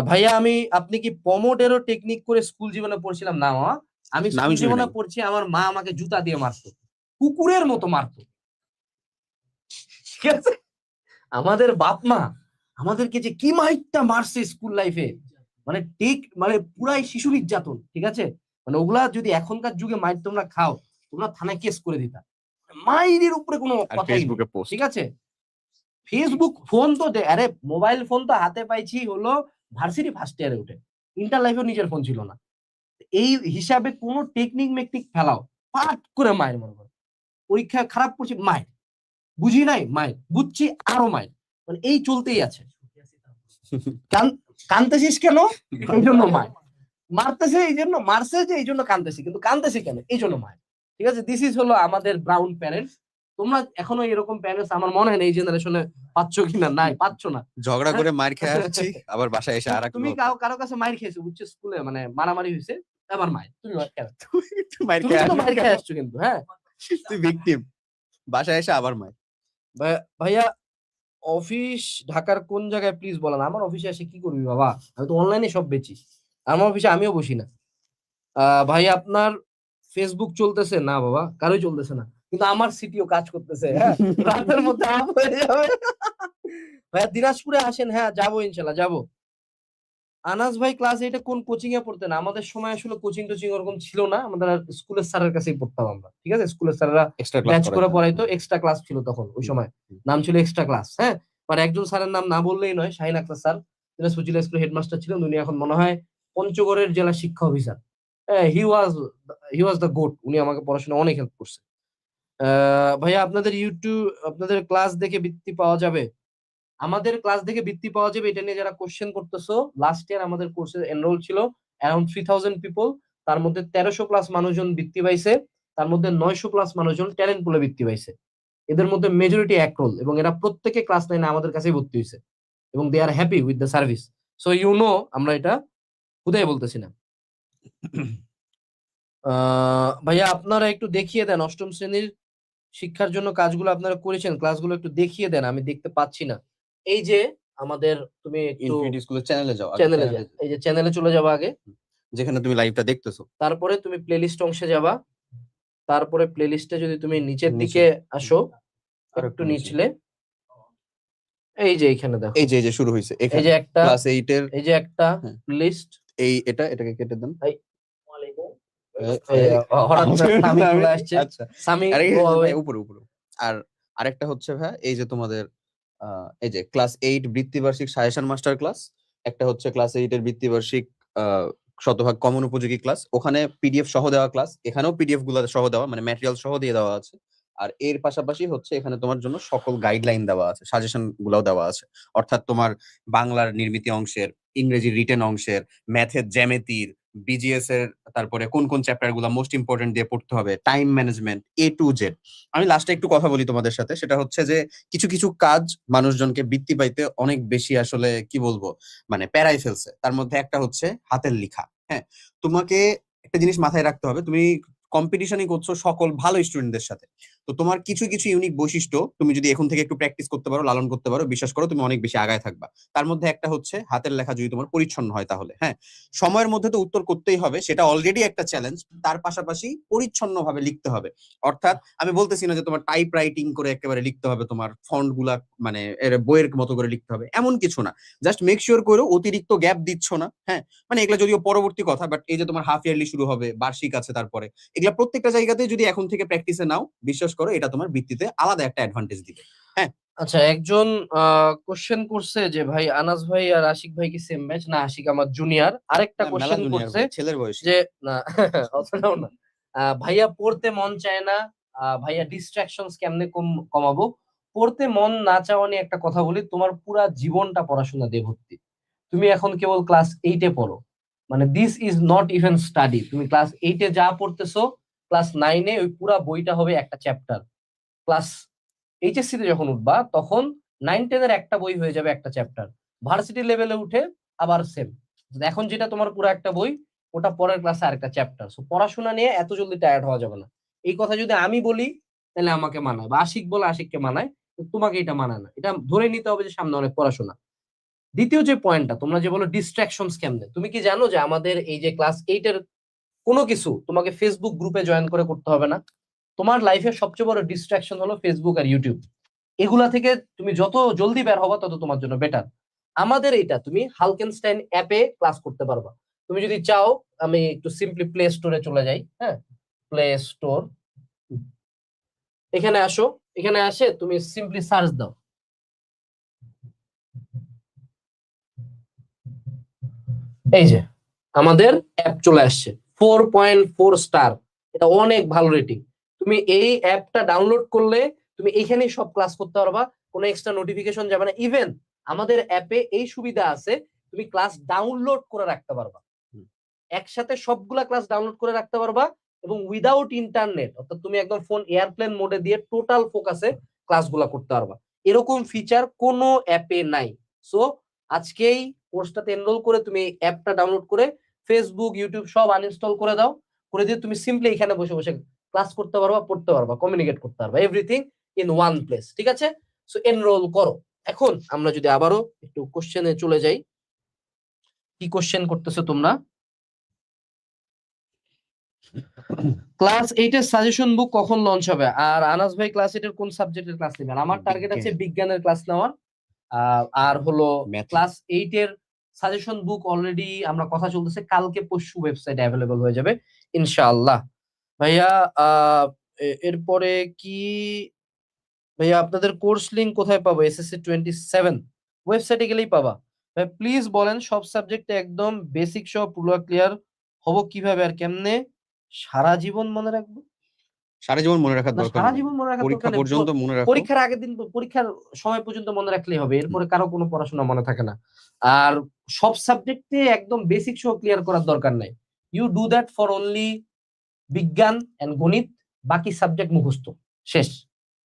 ভাইয়া আপনি কি পমোডেরো টেকনিক করে স্কুল জীবনে পড়ছিলাম? না মামা, আমি না, আমি স্কুল শুনি জীবনে নাই। পড়ছি, আমার মা আমাকে জুতা দিয়ে মারতো, কুকুরের মতো মারতো। ঠিক আছে, আমাদের বাপ মা আমাদেরকে যে কি মাইরটা মারছে স্কুল লাইফে, মানে ঠিক মানে পুরাই শিশু নির্যাতন। ঠিক আছে, মানে ওগুলা যদি এখনকার যুগে মাইর তোমরা খাও, তোমরা থানায় কেস করে দিতা। মাইরের উপরে কোনো আর কথাই নেই। ফেসবুকে পোস্ট। ঠিক আছে, ফেসবুক ফোন তো আরে মোবাইল ফোন তো হাতে পাইছি হলো ভার্সিটি ফার্স্ট ইয়ারে উঠে, ইন্টার লাইফেও নিজের ফোন ছিল না। এই হিসাবে কোনো টেকনিক মেকনিক ফেলাও, পাট করে মায়ের, মনে করো পরীক্ষা খারাপ করছি মায়ের, বুঝি নাই মায়ের, বুঝছি আরো মায়ের, মানে এই চলতেই আছে। কানতেছিস কেন? এই জন্য মায়ের। মারতেছে এই জন্য, মারছে যে এই জন্য কানতেছি, কিন্তু কানতেছি কেন? এই জন্য মায়ের। ঠিক আছে, দিস ইজ হলো আমাদের ব্রাউন প্যারেন্টস। তোমরা এখনো এরকম প্যারেন্টস আমার মনে হয় না এই জেনারেশনে পাচ্ছ কিনা, নাই পাচ্ছ না। ঝগড়া হ্যাঁ? করে মার খেয়ে আসছি, আবার বাসায় এসে আর এক তুমি কারো কাছে মাইর খেয়েছো, বুঝছো, স্কুলে মানে মারামারি হয়েছে, আবার মায়ের, তুমি মার খেয়ে আসছো। মার তুমি খেয়ে কিন্তু আসবি মাইর কেন? খেয়ে আসছো কিন্তু। হ্যাঁ তুই ভিকটিম, বাসায় এসে আবার মার। ভাইয়া, অফিস ঢাকার কোন জায়গায় প্লিজ বলেন। আমার অফিসে এসে কি করবি বাবা, আমি তো অনলাইনে সব বেচি, আমার অফিসে আমিও বসি না। ভাই আপনার ফেসবুক চলতেছে? না বাবা, কারোই চলতেছে না, কিন্তু আমার সিটিও কাজ করতেছে। হ্যাঁ, রাতের মধ্যে আপ হয়ে যাবে। ভাইয়া দিনাজপুরে আসেন, হ্যাঁ যাবো, ইনশাল্লাহ যাবো। আনাস ভাই ক্লাস 8 কোন কোচিং এ পড়তেন? আমাদের সময় আসলে কোচিং টোচিং ওরকম ছিল না, আমাদের স্কুলের স্যারের কাছেই পড়তাম আমরা। ঠিক আছে, স্কুলের স্যাররা এক্সট্রা ক্লাস ব্যাচ করে করাইতো। পড়াইতো, এক্সট্রা ক্লাস ছিল তখন, ওই সময় হুম। নাম ছিল এক্সট্রা ক্লাস। হ্যাঁ, মানে একজন স্যারের নাম না বললেই নয়, শাহিন আক্তার স্যার, দিনাজপুর জেলা স্কুলের হেডমাস্টার ছিলেন উনি, এখন মনে হয় পঞ্চগড়ের জেলা শিক্ষা অফিসার। হ্যাঁ, হি ওয়াজ দ্য গোট, উনি আমাকে পড়াশোনা অনেক হেল্প করছে। ভাইয়া আপনাদের আপনাদের ক্লাস দেখে বৃত্তি পাওয়া যাবে? আমাদের ক্লাস দেখে বৃত্তি পাওয়া যাবে, এটা নিয়ে যারা কোশ্চেন করতেছো, লাস্ট ইয়ার আমাদের কোর্সে এনরোল ছিল অ্যারাউন্ড 3000 পিপল, তার মধ্যে 1300 প্লাস মানুষজন বৃত্তি পাইছে, তার মধ্যে 900 প্লাস মানুষজন ট্যালেন্ট পুলে বৃত্তি পাইছে। এদের মধ্যে মেজরিটি একরোল, এবং এরা প্রত্যেকে ক্লাস 9 আমাদের কাছেই ভর্তি হয়েছে, এবং they are happy with the service. So আমরা এটা খুদাই বলতেছি না। ভাইয়া আপনারা একটু দেখিয়ে দেন অষ্টম শ্রেণীর শিক্ষার জন্য কাজগুলো আপনারা করেছেন, ক্লাসগুলো একটু দেখিয়ে দেন, আমি দেখতে পাচ্ছি না। এই যে আমাদের, তুমি একটু ইনফিনিটি স্কুলের চ্যানেলে যাও, আগে চ্যানেলে চ্যানেলে যা, এই যে চ্যানেলে চলে যাবা আগে, যেখানে তুমি লাইভটা দেখতেছো। তারপরে তুমি প্লেলিস্ট অংশে যাবা, তারপরে প্লেলিস্টে যদি তুমি নিচের নিচে। দিকে আসো, আর একটু একটু নিচে। নিচলে, এই যে এখানে দেখো, এই যে শুরু হয়েছে এই এখানে যে একটা, ক্লাস 8 এর। এই যে একটা হ্যাঁ, লিস্ট। এটাকে কেটে দেন। হঠাৎ করে সামি চলে আসছে, আচ্ছা, সামি আরে go away। ভাই উপরে উপরে। আর আরেকটা হচ্ছে ভাই, এই যে তোমাদের এই যে ক্লাস 8 বৃত্তিবার্ষিক সাজেশন মাস্টার ক্লাস, একটা হচ্ছে ক্লাস 8 এর বৃত্তিবার্ষিক শতভাগ কমন উপযোগী ক্লাস, ওখানে পিডিএফ সহ দেওয়া ক্লাস, এখানেও পিডিএফ গুলো সহ দেওয়া, মানে ম্যাটেরিয়াল সহ দিয়ে দেওয়া আছে। আর এর পাশাপাশি হচ্ছে এখানে তোমার জন্য সকল গাইডলাইন দেওয়া আছে, সাজেশন গুলাও দেওয়া আছে। অর্থাৎ তোমার বাংলার নির্মিতি অংশের, ইংরেজি রিটেন অংশের, ম্যাথের জ্যামিতির, বিজিএস এর, তারপরে কোন কোন চ্যাপ্টার গুলা মোস্ট ইম্পর্টেন্ট দিয়ে পড়তে হবে, time management, A to Z। আমি লাস্টে একটু কথা বলি তোমাদের সাথে, সেটা হচ্ছে যে কিছু কিছু কাজ মানুষজনকে বৃত্তি পাইতে অনেক বেশি আসলে কি বলবো, মানে প্যারাই ফেলছে। তার মধ্যে একটা হচ্ছে হাতের লেখা। হ্যাঁ, তোমাকে একটা জিনিস মাথায় রাখতে হবে, তুমি কম্পিটিশনই করছো সকল ভালো স্টুডেন্টদের সাথে। তো তোমার কিছু কিছু ইউনিক বৈশিষ্ট্য তুমি যদি এখন থেকে একটু প্র্যাকটিস করতে পারো, লালন করতে পারো, বিশ্বাস করো তুমি অনেক বেশি আগায় থাকবা। তার মধ্যে একটা হচ্ছে হাতের লেখা যদি তোমার পরিচ্ছন্ন হয় তাহলে। হ্যাঁ, সময়ের মধ্যে তো উত্তর করতেই হবে, সেটা অলরেডি একটা চ্যালেঞ্জ, তার পাশাপাশি পরিচ্ছন্ন ভাবে লিখতে হবে। অর্থাৎ আমি বলতেছি না যে তোমার টাইপ রাইটিং করে একেবারে লিখতে হবে, তোমার ফন্ট গুলা মানে বইয়ের মতো করে লিখতে হবে, এমন কিছু না। জাস্ট মেক শিওর করো অতিরিক্ত গ্যাপ দিচ্ছ না। হ্যাঁ, মানে এগুলা যদিও পরবর্তী কথা, বাট এই যে তোমার হাফ ইয়ারলি শুরু হবে, বার্ষিক আছে, তারপরে এগুলা প্রত্যেকটা জায়গাতে যদি এখন থেকে প্র্যাকটিসে নাও, বিশ্বাস করো এটা তোমার বৃত্তিতে আলাদা একটা অ্যাডভান্টেজ দিবে। হ্যাঁ, আচ্ছা, একজন কোশ্চেন করছে যে ভাই আনাস ভাই আর আশিক ভাই কি সেম ব্যাচ? না, আশিক আমার জুনিয়র। আরেকটা না, মেলা কোশ্চেন জুনিয়র করছে ভাই, ছেলের বয়সী। যে না, অতটাও না, ভাইয়া পড়তে মন চায় না, ভাইয়া ডিস্ট্রাকশনস কেমনে কমাবো? পড়তে মন না চাওয়া নিয়ে একটা কথা বলি, তোমার পুরা জীবনটা পড়াশোনা দিয়ে ভর্তি। তুমি এখন কেবল ক্লাস 8 পড়ো, মানে this is not even study. তুমি ক্লাস 8-এ যা পড়তেছো ক্লাস 9-এ ওই পুরা বইটা হবে একটা চ্যাপ্টার। ক্লাস এইচএসসি তে যখন উঠবা তখন 9-10-এর একটা বই হয়ে যাবে একটা চ্যাপ্টার। ভার্সিটি লেভেলে উঠে আবার সেম। এখন যেটা তোমার পুরো একটা বই, ওটা পরের ক্লাসে আরেকটা চ্যাপ্টার। সো পড়াশোনা নিয়ে এত জলদি টায়ার্ড হওয়া যাবে না। এই কথা যদি আমি বলি তাহলে আমাকে মানায়, বা আশিক বলে আশিককে মানায়, তো তোমাকে এটা মানায় না। এটা ধরে নিতে হবে যে সামনে অনেক পড়াশোনা। দ্বিতীয় যে পয়েন্টটা তোমরা যে বলো ডিস্ট্রাকশনস কেমনে, তুমি কি জানো যে আমাদের এই যে ক্লাস 8-এর কোনো কিছু তোমাকে ফেসবুক গ্রুপে জয়েন করে করতে হবে না। তোমার লাইফের সবচেয়ে বড় ডিস্ট্রাকশন হলো ফেসবুক আর ইউটিউব। এগুলা থেকে তুমি যত জলদি বের হবা তত তোমার জন্য বেটার। আমাদের এটা তুমি হালকেনস্টাইন অ্যাপে ক্লাস করতে পারবা। তুমি যদি চাও, আমি একটু সিম্পলি প্লে স্টোরে চলে যাই। হ্যাঁ, প্লে স্টোর, এখানে আসো। এখানে আসে তুমি সিম্পলি সার্চ দাও। এই যে আমাদের অ্যাপ চলে আসছে, 4.4 স্টার। এটা অনেক ভালো রেটিং। তুমি এই অ্যাপটা ডাউনলোড করলে তুমি এইখানেই সব ক্লাস করতে পারবা, কোনো এক্সট্রা নোটিফিকেশন যাবে না। ইভেন আমাদের অ্যাপে এই সুবিধা আছে, তুমি ক্লাস ডাউনলোড করে রাখতে পারবা, একসাথে সবগুলা ক্লাস ডাউনলোড করে রাখতে পারবা, এবং উইদাউট ইন্টারনেট, অর্থাৎ তুমি একদম ফোন এয়ারপ্লেন মোডে দিয়ে টোটাল ফোকাসে ক্লাসগুলা করতে পারবা। এরকম ফিচার কোনো অ্যাপে নাই। সো আজকেই কোর্সটাতে এনরোল করে তুমি অ্যাপটা ডাউনলোড করে ফেসবুক ইউটিউব সব আনইনস্টল করে দাও। করে দিয়ে তুমি সিম্পলি এখানে বসে বসে ক্লাস করতে পারবা, পড়তে পারবা, কমিউনিকেট করতে পারবা, এভরিথিং ইন ওয়ান প্লেস। ঠিক আছে, সো এনরোল করো। এখন আমরা যদি আবারও একটু কোশ্চেনে চলে যাই, কি কোশ্চেন করতেছো তোমরা? ক্লাস 8-এর সাজেশন বুক কখন লঞ্চ হবে? আর আনাস ভাই ক্লাস 8-এর কোন সাবজেক্টের ক্লাস নেবেন? আমার টার্গেট আছে বিজ্ঞানের ক্লাস নেওয়ার। আর হলো Math. ক্লাস 8-এর সাজেশন বুক অলরেডি আমরা কথা চলতেছে, কালকে পরশু ওয়েবসাইটে অ্যাভেলেবল হয়ে যাবে ইনশাআল্লাহ। ভাইয়া এরপরে কি ভাইয়া আপনাদের কোর্স লিংক কোথায় পাবো? এসএসসি 27 ওয়েবসাইটে গেলেই পাবা। ভাই প্লিজ বলেন সব সাবজেক্টে একদম বেসিক সহ পুরো ক্লিয়ার হবো কিভাবে, আর কেমনে সারা জীবন মনে রাখবো? সারা জীবন মনে রাখার না, দরকার সারা নেই, জীবন মনে রাখার পরীক্ষা দরকার নেই। পর্যন্ত মনে রাখো। পরীক্ষার আগের দিন, পরীক্ষার সময় পর্যন্ত মনে রাখলেই হবে, এরপরে কারো কোনো পড়াশোনা মনে থাকে না। আর সব সাবজেক্টে একদম বেসিক সহ ক্লিয়ার করার দরকার নাই। You do that for only বিজ্ঞান এন্ড গণিত, বাকি সাবজেক্ট মুখস্থ, শেষ,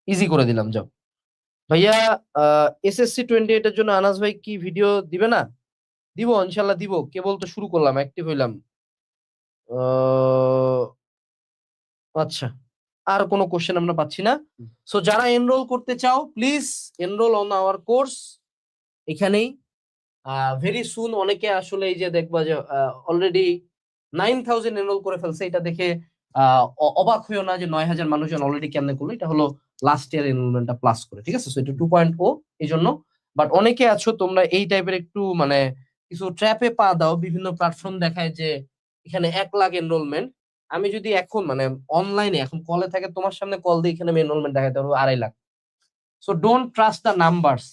ইজি করে দিলাম। যাও ভাইয়া, এসএসসি 28 এর জন্য আনাস ভাই কি ভিডিও দিবে না? দিব, ইনশাল্লাহ দিব, কেবল তো শুরু করলাম, অ্যাক্টিভ হইলাম। আচ্ছা, আর কোনো কোশ্চেন আমরা পাচ্ছি না। সো যারা এনরোল করতে চাও please enrol on our course. এখানেই ভেরি সুন অনেকে আসলে এই যে দেখবা যে অলরেডি 9000 এনরোল করে ফেলছে। এটা দেখে অবাক হইও না যে 9000 মানুষজন অলরেডি কেমনে করলো। এটা হলো লাস্ট ইয়ার এনরোলমেন্টটা প্লাস করে, ঠিক আছে? সো এটা 2.0 এই জন্য। বাট অনেকে আছো তোমরা এই টাইপের একটু মানে কিছু ট্র্যাপে পা দাও, বিভিন্ন প্ল্যাটফর্ম দেখায় যে এখানে 1 লাখ এনরোলমেন্ট। আমি যদি এখন মানে অনলাইনে এখন কলে থাকে, তোমার সামনে কল দিয়ে এখানে আমি এনরোলমেন্ট দেখাতে পারবো 2.5 lakh. So don't trust the numbers.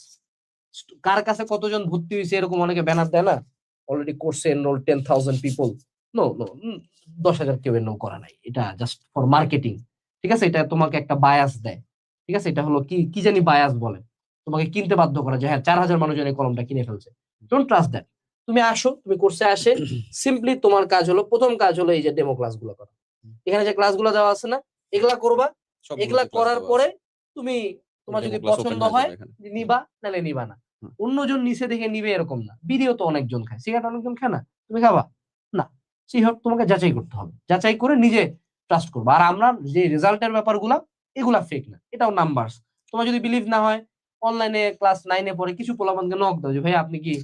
কার কাছে কতজন ভর্তি হয়েছে এরকম অনেকে ব্যানার দেয় না, অলরেডি কোর্সে এনরোল 10,000 পিপল। নো নো, 10,000 কেউ এনরোল করা নাই, এটা জাস্ট ফর মার্কেটিং। ঠিক আছে, এটা তোমাকে একটা বায়াস দেয়। ঠিক আছে, এটা হলো কি কি জানি বায়াস বলে, তোমাকে কিনতে বাধ্য করা যে হ্যাঁ 4,000 মানুষজন এই কলমটা কিনে ফেলছে। Don't trust that. তুমি আসো, তুমি কোর্সে আসে সিম্পলি তোমার কাজ হলো, প্রথম কাজ হলো এই যে ডেমো ক্লাসগুলো করা। এখানে যে ক্লাসগুলো দেওয়া আছে না, এগুলা করবা। এগুলা করার পরে তুমি, তোমার যদি পছন্দ হয় নিবা, নাহলে নিবা না। অন্যজন নিচে দেখে নিবে এরকম না। বিড়িও তো অনেকজন খায়, সিগারেট অনেকজন খায় না, তুমি খাবা না? সেই হোক, তোমাকে যাচাই করতে হবে, যাচাই করে নিজে ট্রাস্ট করবো। আর আমরা যে রেজাল্টের ব্যাপারগুলা, এগুলা ফেক না, এটাও নাম্বারস। তোমার যদি বিলিভ না হয়, অনলাইনে ক্লাস 9-এ পড়ে কিছু পোলাপানকে নক দাও যে ভাই আপনি কি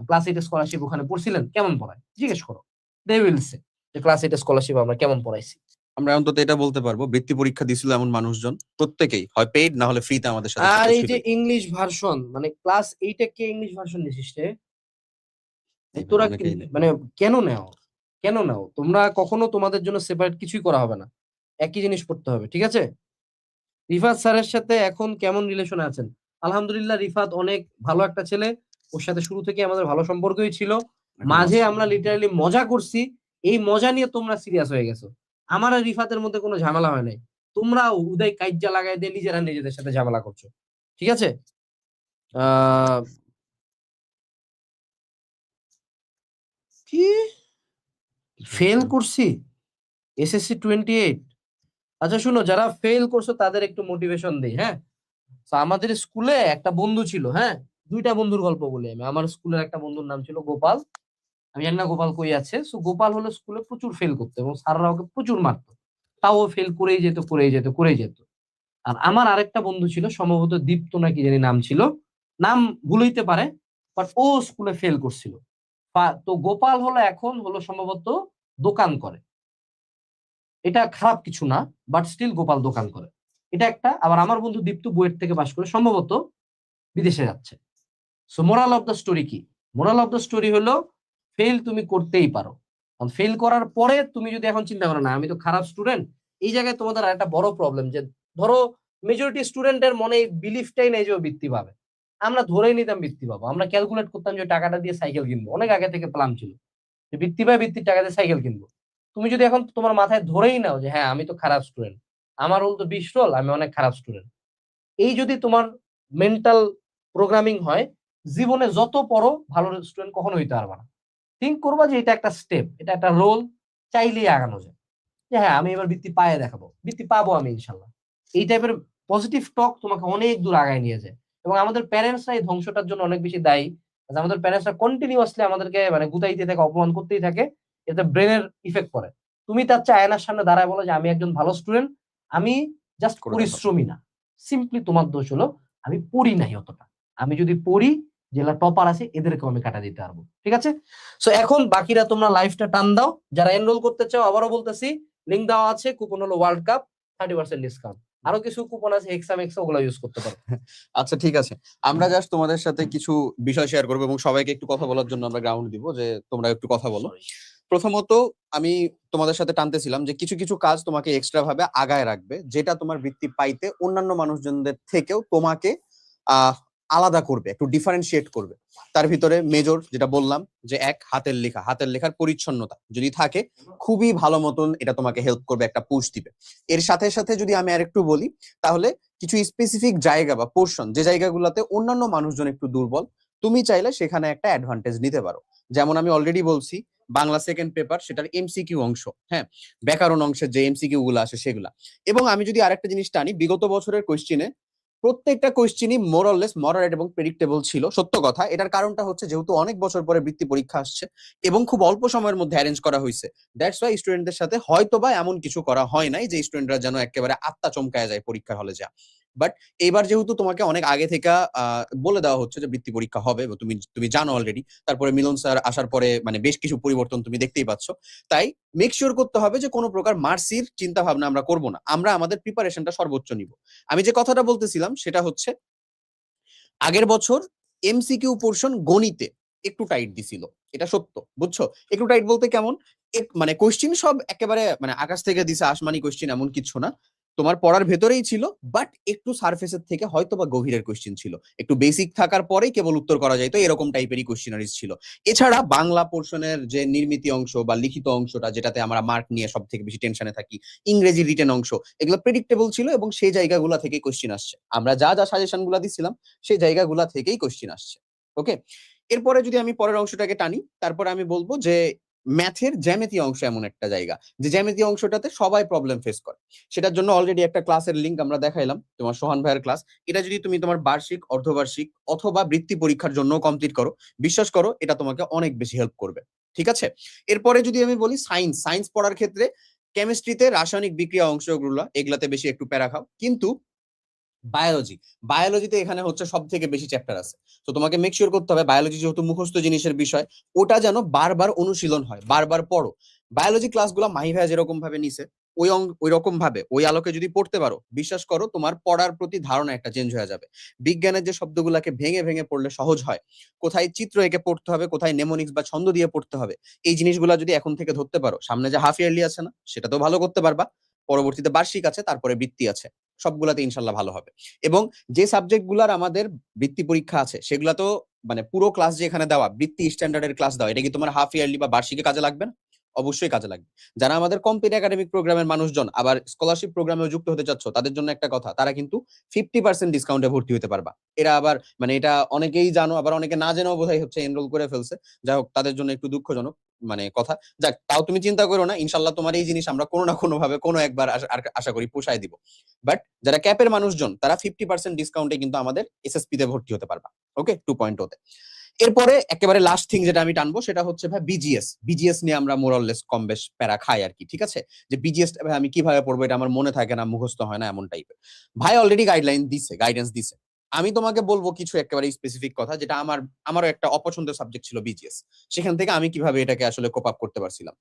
ক্লাস 8 স্কলারশিপ ওখানে পড়ছিলেন, কেমন পড়ায় জিজ্ঞেস করো। দে উইল সে যে ক্লাস 8 স্কলারশিপ আমরা কেমন পড়াইছি। আমরা অন্তত এটা বলতে পারবো, বৃত্তি পরীক্ষা দিছিল এমন মানুষজন প্রত্যেকেই হয় পেইড না হলে ফ্রিতে আমাদের সাথে আর শিক্ষা এই যে ছিল। ইংলিশ ভার্সন, মানে ক্লাস 8-এ কে ইংলিশ ভার্সন নিছিস রে? এই ভাই, তোরা অনেকেই নেই। মানে কেন নাও, কেন নাও তোমরা? কখনো তোমাদের জন্য সেপারেট কিছুই করা হবে না, একই জিনিস পড়তে হবে, ঠিক আছে? রিফাত স্যারের সাথে এখন কেমন রিলেশন আছেন? আলহামদুলিল্লাহ, রিফাত অনেক ভালো একটা ছেলে। ওর সাথে শুরু থেকে আমাদের ভালো সম্পর্কই ছিল। এখন মাঝে আছে। আমরা লিটারালি মজা করছি, এই মজা নিয়ে তোমরা সিরিয়াস হয়ে গেছো। আমার আর রিফাতের মধ্যে কোনো ঝামেলা হয় নাই, তোমরা উদয় কাইজ্জা লাগাই দিয়ে নিজেরা নিজেদের সাথে ঝামেলা করছো, ঠিক আছে? আহ কি ফেল করছি এসএসসি 28। আচ্ছা শুনো, যারা ফেল করছো তাদের একটু মোটিভেশন দেই, হ্যাঁ। তো আমাদের স্কুলে একটা বন্ধু ছিল, হ্যাঁ। দুইটা বন্ধুর গল্প বলি আমি। আমার স্কুলের একটা বন্ধুর নাম ছিল গোপাল। আমি জানি না গোপাল কই আছে। সো গোপাল হলো স্কুলে প্রচুর ফেল করতো এবং স্যাররা ওকে প্রচুর মারতো। তাও ও ফেল করেই যেত, করেই যেত, করেই যেত। আর আমার আরেকটা বন্ধু ছিল, সম্ভবত দীপ্ত না কি জানি নাম ছিল, নাম ভুল হইতে পারে, বাট ও স্কুলে ফেল করছিল। তো গোপাল হলো এখন হলো সম্ভবত দোকান করে। এটা খারাপ কিছু না, বাট স্টিল গোপাল দোকান করে। এটা একটা। আবার আমার বন্ধু দীপ্ত বুয়েট থেকে পাশ করে সম্ভবত বিদেশে যাচ্ছে। So moral of the story কি? মোরাল অফ দ্য স্টোরি হলো ফেল তুমি করতেই পারো। ফেল করার পরে তুমি যদি এখন চিন্তা করো না আমি তো খারাপ স্টুডেন্ট, এই জায়গায় তোমাদের একটা বড় প্রবলেম যে ধরো মেজরিটি স্টুডেন্টের মনে এই বিলিফটাই নেই যে ও বৃত্তি পাবে। আমরা ধরেই নিতাম বৃত্তি পাবো, আমরা ক্যালকুলেট করতাম যে টাকাটা দিয়ে সাইকেল কিনবো, অনেক আগে থেকে প্ল্যান ছিল যে বৃত্তি পায়, বৃত্তির টাকা দিয়ে সাইকেল কিনবো। তুমি যদি এখন তোমার মাথায় ধরেই নাও যে হ্যাঁ আমি তো খারাপ স্টুডেন্ট, আমার রোল তো 20 রোল, আমি অনেক খারাপ স্টুডেন্ট, এই যদি তোমার মেন্টাল প্রোগ্রামিং হয়, জীবনে যত পড়ো ভালো স্টুডেন্ট কখনো হইতে পারবে না। থিঙ্ক করবা যে এটা একটা স্টেপ, এটা একটা রোল, চাইলেই আগানো যায়। যে হ্যাঁ আমি এবার বৃত্তি পায়ে দেখাবো, বৃত্তি পাবো আমি ইনশাল্লাহ। এই টাইপের পজিটিভ টক তোমাকে অনেক দূর আগায় নিয়ে যায়। এবং আমাদের প্যারেন্টসরা এই ধ্বংসটার জন্য অনেক বেশি দায়ী। যে আমাদের প্যারেন্টসরা কন্টিনিউয়াসলি আমাদেরকে মানে গুতাইতে থাকে, অপমান করতেই থাকে, এতে ব্রেনের ইফেক্ট পড়ে। তুমি তার চেয়ে আয়নার সামনে দাঁড়ায় বলো যে আমি একজন ভালো স্টুডেন্ট, আমি জাস্ট করে দেখাও। পরিশ্রমী না। সিম্পলি তোমার দোষ হলো আমি পড়ি নাই অতটা। আমি যদি পড়ি, জেলা টপার আছে এদেরকেও আমি কাটা দিতে পারবো। ঠিক আছে। সো এখন বাকিরা তোমরা লাইফটা টান দাও। যারা এনরোল করতে চাও আবারও বলতেছি, লিঙ্ক দেওয়া আছে, কুপন হলো ওয়ার্ল্ড কাপ, 30% ডিসকাউন্ট। আরো কিছু কুপন আছে হেক্সাম এক্সা, ওগুলো ইউজ করতে পারো। আচ্ছা ঠিক আছে, আমরা জাস্ট তোমাদের সাথে কিছু বিষয় শেয়ার করবো এবং সবাইকে একটু কথা বলার জন্য আমরা গ্রাউন্ড দিব যে তোমরা একটু কথা বলো। Sorry. প্রথমত আমি তোমাদের সাথে টানতেছিলাম যে কিছু কিছু কাজ তোমাকে এক্সট্রা ভাবে আগায় রাখবে, যেটা তোমার বৃত্তি পাইতে অন্যান্য মানুষজনদের থেকেও তোমাকে আলাদা করবে, একটু ডিফারেন্সিয়েট করবে। তার ভিতরে মেজর যেটা বললাম যে হাতের লেখা, হাতের লেখার পরিচ্ছন্নতা যদি থাকে খুবই ভালো মতন এটা তোমাকে হেল্প করবে, একটা পুশ দিবে। এর সাথে সাথে যদি আমি আরেকটু বলি, তাহলে কিছু স্পেসিফিক জায়গা বা পোর্শন, যে জায়গাগুলোতে অন্যান্য মানুষজন একটু দুর্বল, তুমি চাইলে সেখানে একটা অ্যাডভান্টেজ নিতে পারো। যেমন আমি অলরেডি বলছি, বাংলা সেকেন্ড পেপার, সেটার এমসিকিউ অংশ, হ্যাঁ, ব্যাকরণ অংশের যে এমসিকিউ গুলো আসে সেগুলা। এবং আমি যদি আরেকটা জিনিস টানি, বিগত বছরের কোশ্চিনে প্রত্যেকটা কোশ্চিনই মোরলেস মডারেট এবং প্রেডিক্টেবল ছিল। সত্য কথা, এটার কারণটা হচ্ছে যেহেতু অনেক বছর পরে বৃত্তি পরীক্ষা আসছে এবং খুব অল্প সময়ের মধ্যে অ্যারেঞ্জ করা হয়েছে, দ্যাটস ওয়াই স্টুডেন্টদের সাথে হয়তোবা এমন কিছু করা হয় নাই যে স্টুডেন্টরা যেন একেবারে আত্মা চমকায় যায় পরীক্ষার হলে যা। বাট এবার যেহেতু তোমাকে অনেক আগে থেকে বলে দেওয়া হচ্ছে যে বৃত্তি পরীক্ষা হবে, তুমি তুমি জানো অলরেডি, তারপরে মিলন স্যার আসার পরে মানে বেশ কিছু পরিবর্তন তুমি দেখতেই পাচ্ছ, তাই মেক শিওর করতে হবে যে কোনো প্রকার মার্সির চিন্তা ভাবনা আমরা করব না, আমরা আমাদের প্রিপারেশনটা সর্বোচ্চ নিব। আমি যে কথাটা বলতেছিলাম সেটা হচ্ছে, আগের বছর এমসিকিউ পোর্শন গণিতে একটু টাইট দিছিল, এটা সত্য, বুঝছো? একটু টাইট বলতে কেমন, মানে কোশ্চিন সব একেবারে মানে আকাশ থেকে দিছে আসমানি কোশ্চিন এমন কিছু না, তোমার পড়ার ভেতরেই ছিল, বাট একটু সারফেসের থেকে হয়তো বা গভীরের কোশ্চিন ছিল, একটু বেসিক থাকার পরেই কেবল উত্তর করা যায়, তো এরকম টাইপেরই কোশ্চিনারিজ ছিল। এছাড়া বাংলা পোর্শনের যে নির্মিতি অংশ বা লিখিত অংশটা, যেটাতে আমরা মার্ক নিয়ে সব থেকে বেশি টেনশনে থাকি, ইংরেজি রিটেন অংশ, এগুলো প্রেডিক্টেবল ছিল এবং সেই জায়গাগুলো থেকে কোশ্চিন আসছে। আমরা যা যা সাজেশন গুলা দিছিলাম সেই জায়গাগুলা থেকেই কোশ্চিন আসছে। ওকে, এরপরে যদি আমি পরের অংশটাকে টানি, তারপরে আমি বলবো যে ম্যাথের জ্যামিতি অংশ এমন একটা জায়গা যে জ্যামিতি অংশটাতে সবাই প্রবলেম ফেস করে। সেটার জন্য অলরেডি একটা ক্লাসের লিঙ্ক আমরা দেখাইলাম, তোমার সোহান ভাইয়ের ক্লাস। এটা যদি তুমি তোমার বার্ষিক, অর্ধবার্ষিক অথবা বৃত্তি পরীক্ষার জন্য কমপ্লিট করো, বিশ্বাস করো এটা তোমাকে অনেক বেশি হেল্প করবে। ঠিক আছে, এরপরে যদি আমি বলি সায়েন্স পড়ার ক্ষেত্রে কেমিস্ট্রিতে রাসায়নিক বিক্রিয়া অংশগুলো এগুলাতে বেশি একটু প্যারা খাও, কিন্তু বায়োলজিতে এখানে হচ্ছে সব থেকে বেশি চ্যাপ্টার আছে। তো তোমাকে মেক শিওর করতে হবে বায়োলজি যেহেতু মুখস্থ জিনিসের বিষয়, ওটা যেন বারবার অনুশীলন হয়, বারবার পড়ো। বায়োলজি ক্লাসগুলো মাহি ভাইয়া যেরকম ভাবে নিছে ওই রকম ভাবে ওই আলোকে যদি পড়তে পারো, বিশ্বাস করো তোমার পড়ার প্রতি ধারণা একটা চেঞ্জ হয়ে যাবে। বিজ্ঞানের যে শব্দগুলোকে ভেঙে ভেঙে পড়লে সহজ হয়, কোথায় চিত্র এঁকে পড়তে হবে, কোথায় নেমোনিক্স বা ছন্দ দিয়ে পড়তে হবে, এই জিনিসগুলো যদি এখন থেকে ধরতে পারো, সামনে যে হাফ ইয়ারলি আছে না, সেটা তো ভালো করতে পারবা, পরবর্তীতে বার্ষিক আছে, তারপরে বৃত্তি আছে, সবগুলাতে ইনশাল্লাহ ভালো হবে। এবং যে সাবজেক্ট গুলার আমাদের বৃত্তি পরীক্ষা আছে সেগুলা তো মানে পুরো ক্লাস যে এখানে দেওয়া বৃত্তি স্ট্যান্ডার্ডের ক্লাস দেওয়া, এটা কি তোমার হাফ ইয়ারলি বা বার্ষিকে কাজে লাগবে না? অবশ্যই কাজে লাগবে। যারা আমাদের কমপ্লিট একাডেমিক প্রোগ্রামের মানুষজন আবার স্কলারশিপ প্রোগ্রামেও যুক্ত হতে চাচ্ছ, তাদের জন্য একটা কথা, তারা কিন্তু 50% ডিসকাউন্টে ভর্তি হতে পারবা। এরা আবার মানে এটা অনেকেই জানো, আবার অনেকে না জেনেও বোধহয় হচ্ছে এনরোল করে ফেলছে, যাই হোক তাদের জন্য একটু দুঃখজনক। মানে কথা। যাক, তাও তুমি চিন্তা করো না, ইনশাল্লাহ তোমার এই জিনিস আমরা কোনো না কোনো ভাবে কোনো একবার আশা করি পোষায় দিব। বাট যারা ক্যাপের মানুষজন তারা 50% ডিসকাউন্টে কিন্তু আমাদের এসএসপি তে ভর্তি হতে পারবা। ওকে, 2.0 তে। এরপরে একেবারে লাস্ট থিং যেটা আমি টানবো সেটা হচ্ছে ভাই বিজিএস নিয়ে আমরা মোরাললেস কম বেশ প্যারা খাই আর কি, ঠিক আছে? যে বিজিএস ভাই আমি কিভাবে পড়বো, এটা আমার মনে থাকে না, মুখস্থ হয় না, এমন টাইপের। ভাই অলরেডি গাইডেন্স দিছে। আমি তোমাকে বলবো কিছু একেবারে স্পেসিফিক কথা, যেটা আমারও একটা অপছন্দের সাবজেক্ট ছিল বিজিএস, সেখান থেকে আমি কিভাবে এটাকে আসলে কোপ আপ করতে পারছিলাম।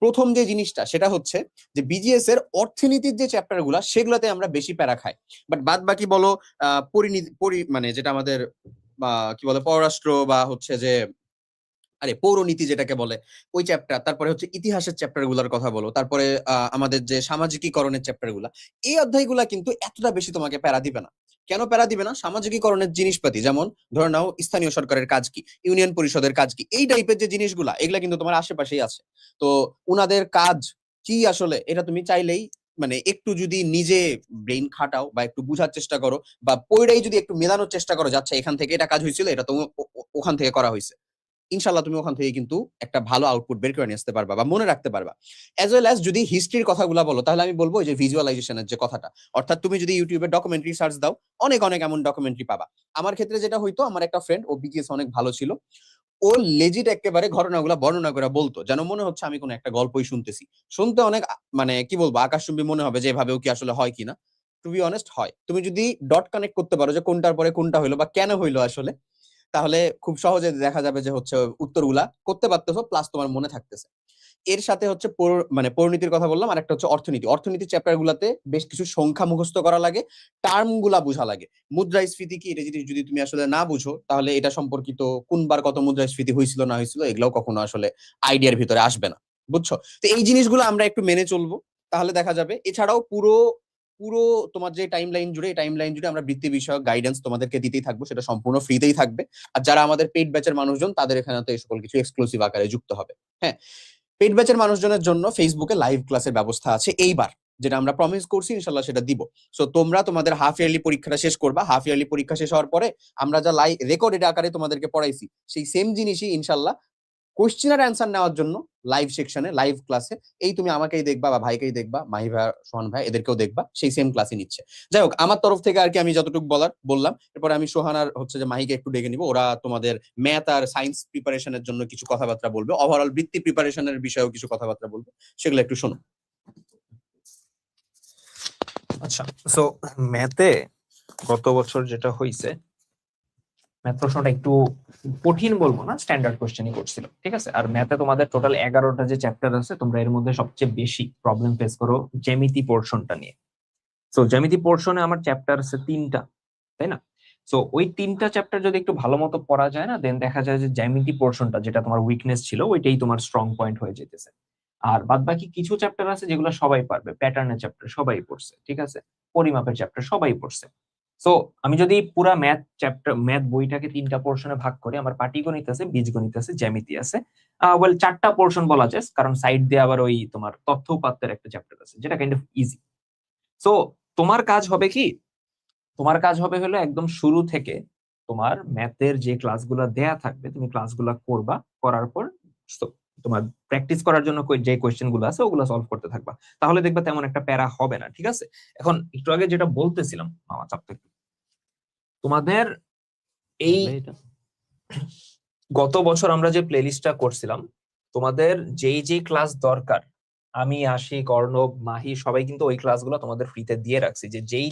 প্রথম যে জিনিসটা সেটা হচ্ছে যে বিজিএস এর অর্থনীতির যে চ্যাপ্টার গুলা সেগুলোতে আমরা বেশি প্যারা খাই, বাট বাদ বাকি বলো মানে যেটা আমাদের কি বলে পররাষ্ট্র বা হচ্ছে যে পৌরনীতি যেটাকে বলে ওই চ্যাপ্টার, তারপরে হচ্ছে ইতিহাসের চ্যাপ্টার গুলার কথা বলো, তারপরে আমাদের যে সামাজিকীকরণের চ্যাপ্টার গুলা, এই অধ্যায়গুলা কিন্তু এতটা বেশি তোমাকে প্যারা দিবে না। কেন প্যারা দিবে না? সামাজিকীকরণের জিনিসপাতি, যেমন ধরে নাও স্থানীয় সরকারের কাজ কি, ইউনিয়ন পরিষদের কাজ কি, এই টাইপের যে জিনিসগুলা এগুলা কিন্তু তোমার আশেপাশেই আছে। তো উনাদের কাজ কি আসলে এটা তুমি চাইলেই মানে একটু যদি নিজে ব্রেইন খাটাও বা একটু বুঝার চেষ্টা করো, বা পড়াই যদি একটু মেলানোর চেষ্টা করো, যাচ্ছে এখান থেকে এটা কাজ হয়েছিল, এটা তো ওখান থেকে করা হয়েছে, ইনশাল্লাহ তুমি ওখান থেকে কিন্তু একটা ভালো আউটপুট বের করে নিয়ে আসতে পারবা বা মনে রাখতে পারবা। অ্যাজ ওয়েল অ্যাজ যদি হিস্ট্রির কথাগুলো বলো, তাহলে আমি বলবো যে ভিজুয়ালাইজেশনের যে কথাটা, অর্থাৎ তুমি যদি ইউটিউবে ডকুমেন্টারি সার্চ দাও, অনেক অনেক এমন ডকুমেন্টারি পাবা। আমার ক্ষেত্রে যেটা হইতো, আমার একটা ফ্রেন্ড ও বিজিএস অনেক ভালো ছিল, ও লেজিট একেবারে ঘটনাগুলো বর্ণনা করে বলতো, যেন মনে হচ্ছে আমি কোনো একটা গল্পই শুনতেছি। শুনতে অনেক মানে কি বলবো আকাশচুম্বী মনে হবে, যে এভাবেও কি আসলে হয় কিনা। টু বি অনেস্ট হয়, তুমি যদি ডট কানেক্ট করতে পারো যে কোনটার পরে কোনটা হইলো বা কেন হইলো আসলে, তাহলে খুব সহজে দেখা যাবে যে হচ্ছে উত্তরগুলা করতে পারতেছো, প্লাস তোমার মনে থাকতেছে। এর সাথে হচ্ছে মানে পরিণতির কথা বললাম, আর একটা হচ্ছে অর্থনীতি চ্যাপ্টার গুলাতে বেশ কিছু সংখ্যা মুখস্থ করা লাগে, টার্ম গুলা বোঝা লাগে। মুদ্রাস্ফীতি কি, এটা যদি তুমি আসলে না বুঝো, তাহলে এটা সম্পর্কিত কোনবার কত মুদ্রাস্ফীতি হয়েছিল না হয়েছিল এগুলাও কখনো আসলে আইডিয়ার ভিতরে আসবে না, বুঝছো? তো এই জিনিসগুলো আমরা একটু মেনে চলবো, তাহলে দেখা যাবে। এছাড়াও পুরো পুরো তোমার যে টাইম লাইন জুড়ে আমরা বৃত্তি বিষয়ক গাইডেন্স তোমাদেরকে দিতেই থাকবো, সেটা সম্পূর্ণ ফ্রিতেই থাকবে। আর যারা আমাদের পেইড ব্যাচের মানুষজন, তাদের এখানে তো এই সকল কিছু এক্সক্লুসিভ আকারে যুক্ত হবে। হ্যাঁ, পেইড ব্যাচের মানুষজনের জন্য ফেসবুকে লাইভ ক্লাসের ব্যবস্থা আছে এইবার, যেটা আমরা প্রমিস করছি ইনশাল্লাহ সেটা দিব। সো তোমরা তোমাদের হাফ ইয়ারলি পরীক্ষাটা শেষ করবা, হাফ ইয়ারলি পরীক্ষা শেষ হওয়ার পরে আমরা যা লাইভ রেকর্ডেড আকারে তোমাদেরকে পড়াইছি, সেই সেম জিনিসই ইনশাল্লাহ কোশ্চেন আর অ্যান্সার নেওয়ার জন্য লাইভ সেকশনে, লাইভ ক্লাসে, এই তুমি আমাকেই দেখবা বা ভাইকেই দেখবা, মাহি ভাই, সোহান ভাই, এদেরকেও দেখবা, সেই সেম ক্লাসে নিচ্ছে। যাই হোক, আমার তরফ থেকে আর কি আমি যতটুকু বললাম। এরপরে আমি সোহান আর হচ্ছে যে মাহিকে একটু ডেকে নিব, ওরা তোমাদের ম্যাথ আর সায়েন্স প্রিপারেশনের জন্য কিছু কথাবার্তা বলবে, ওভারঅল বৃত্তি প্রিপারেশনের বিষয়েও কিছু কথাবার্তা বলবে, সেগুলো একটু শোনো। আচ্ছা, সো ম্যাথে গত বছর যেটা হয়েছে, ম্যাথ প্রশ্নটা একটু কঠিন বলবো না, স্ট্যান্ডার্ড কোশ্চেনই করছিল, ঠিক আছে? আর ম্যাথে তোমাদের টোটাল 11টা যে চ্যাপ্টার আছে, তোমরা এর মধ্যে সবচেয়ে বেশি প্রবলেম ফেস করো জ্যামিতি পোর্শনটা নিয়ে। সো জ্যামিতি পোর্শনে আমার চ্যাপ্টার আছে 3টা, তাই না? সো ওই 3টা চ্যাপ্টার যদি একটু ভালো মতো পড়া যায় না, দেন দেখা যায় যে জ্যামিতি পোর্শনটা যেটা তোমার উইকনেস ছিল, ওইটাই তোমার স্ট্রং পয়েন্ট হয়ে যেতেছে। আর বাদ বাকি কিছু চ্যাপ্টার আছে যেগুলো সবাই পারবে, প্যাটার্নের চ্যাপ্টার সবাই পড়ছে, ঠিক আছে, পরিমাপের চ্যাপ্টার সবাই পড়ছে। সো আমি যদি পুরা ম্যাথ বইটাকে 3টা পোর্শনে ভাগ করি, আমার পাটিগণিত আছে, বীজগণিত আছে, জ্যামিতি আছে, ওয়েল 4টা পোর্শন বলা যায়, কারণ সাইড দিয়ে আবার ওই তোমার তথ্য উপাত্তের একটা চ্যাপ্টার আছে, যেটা কাইন্ড অফ ইজি। সো তোমার কাজ হবে কি, তোমার কাজ হবে হলো একদম শুরু থেকে তোমার ম্যাথের যে ক্লাসগুলো দেয়া থাকবে, তুমি ক্লাসগুলো করবা, করার পর তোমার প্র্যাকটিস করার জন্য যে কোয়েশ্চেন গুলো আছে ওগুলো সলভ করতে থাকবা, তাহলে দেখবা তেমন একটা প্যারা হবে না, ঠিক আছে? এখন একটু আগে যেটা বলতেছিলাম, মামা চাপ একটু, তোমাদের এই গত বছর আমরা যে প্লেলিস্টটা করছিলাম, তোমাদের যেই ক্লাস দরকার, আমি, আশিক, অর্ণব, মাহি সবাই কিন্তু ওই ক্লাসগুলো তোমাদের ফ্রিতে দিয়ে রাখছি, যে যেই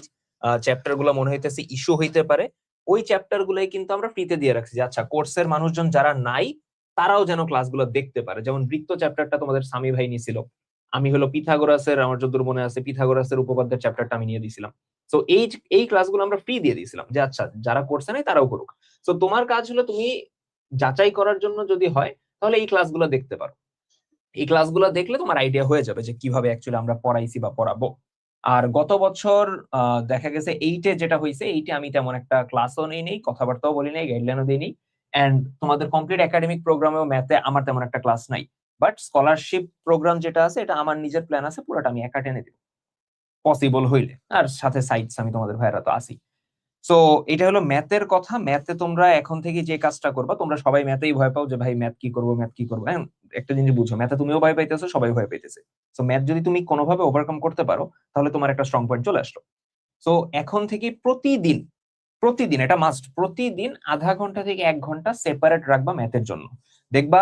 চ্যাপ্টার গুলো মনে হইতেছে ইস্যু হইতে পারে, ওই চ্যাপ্টার গুলোই কিন্তু আমরা ফ্রিতে দিয়ে রাখছি, যে আচ্ছা কোর্সের মানুষজন যারা নাই তারাও যেন ক্লাসগুলো দেখতে পারে। যেমন বৃত্ত চ্যাপ্টারটা তোমাদের সামি ভাই নিয়েছিল, আমি হলো পিথাগোরাসের, আমার যতদূর মনে আছে পিথাগোরাসের উপপাদ্যের চ্যাপ্টারটা আমি নিয়ে দিয়েছিলাম। তো এই ক্লাসগুলো আমরা ফ্রি দিয়ে দিয়েছিলাম, যে আচ্ছা যারা কোর্সে নাই তারাও করুক। তো তোমার কাজ হলো তুমি যাচাই করার জন্য যদি হয় তাহলে এই ক্লাসগুলো দেখতে পারো, এই ক্লাসগুলো দেখলে তোমার আইডিয়া হয়ে যাবে যে কিভাবে অ্যাকচুয়ালি আমরা পড়াইছি বা পড়াবো। আর গত বছর দেখা গেছে 8-এ যেটা হয়েছে, 8-এ আমি তেমন একটা ক্লাসও নেই, কথাবার্তাও বলি নাই, গাইডলাইনও দিই নি, এন্ড তোমাদের কমপ্লিট একাডেমিক প্রোগ্রামেও ম্যাথে আমার তেমন একটা ক্লাস নাই। বাট স্কলারশিপ প্রোগ্রাম যেটা আছে, এটা আমার নিজের প্ল্যান আছে, পুরোটা আমি একা টেনে দিব পসিবল হইলে, আর সাথে সাইটস আমি তোমাদের ভাইরা তো আসি। সো এটা হলো ম্যাথের কথা। ম্যাথে তোমরা এখন থেকে যে কাজটা করবা, তোমরা সবাই ম্যাথেই ভয় পাও যে ভাই ম্যাথ কি করবো, ম্যাথ কি করবো। হ্যাঁ, একটা জিনিস বুঝো, ম্যাথে তুমিও ভয় পাইতেছো, সবাই ভয় পাইতেছে। সো ম্যাথ যদি তুমি কোনোভাবে ওভারকাম করতে পারো, তাহলে তোমার একটা স্ট্রং পয়েন্ট চলে আসলো। সো এখন থেকে প্রতিদিন, প্রতিদিন এটা মাস্ট, প্রতিদিন আধা ঘন্টা থেকে 1 ঘন্টা সেপারেট রাখবা ম্যাথের জন্য। দেখবা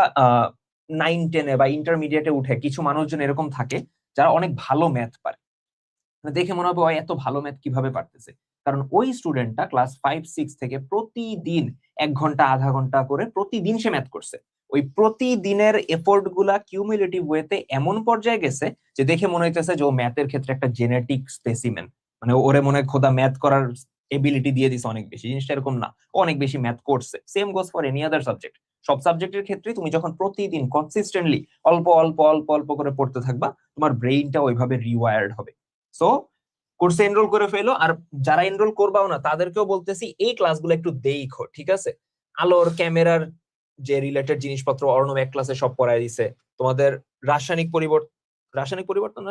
9-10-এ বা ইন্টারমিডিয়েটে উঠে কিছু মানুষজন এরকম থাকে যারা অনেক ভালো ম্যাথ পারে। মানে দেখে মনে হবে ওই এত ভালো ম্যাথ কিভাবে পারতেছে, কারণ ওই স্টুডেন্টটা ক্লাস 5-6 থেকে প্রতিদিন 1 ঘন্টা আধা ঘন্টা করে প্রতিদিন সে ম্যাথ করছে। ওই প্রতিদিনের এফোর্ট গুলা কিউমুলেটিভ ওয়েতে এমন পর্যায়ে গেছে যে দেখে মনে হইতেছে যে ও ম্যাথের ক্ষেত্রে একটা জেনেটিক স্পেসিমেন। মানে ওরে মনে হয় খোদা ম্যাথ করার এবিলিটি দিয়ে দিছে অনেক বেশি। জিনিসটা এরকম না, ও অনেক বেশি ম্যাথ করছে। Same goes for any other subject. সব সাবজেক্টের ক্ষেত্রে তুমি যখন প্রতিদিন কনসিস্টেন্টলি অল্প অল্প অল্প অল্প করে পড়তে থাকবা, তোমার ব্রেইনটা ওইভাবে রিওয়ার্ড হবে। সো কোর্সে এনরোল করে ফেলো। আর যারা এনরোল করবাও না তাদেরকেও বলতেছি এই ক্লাসগুলো একটু দেখো, ঠিক আছে? আলোর ক্যামেরার যে রিলেটেড জিনিসপত্র অর্ণব এক ক্লাসে সব পড়ায় দিছে। তোমাদের রাসায়নিক পরিবর্তন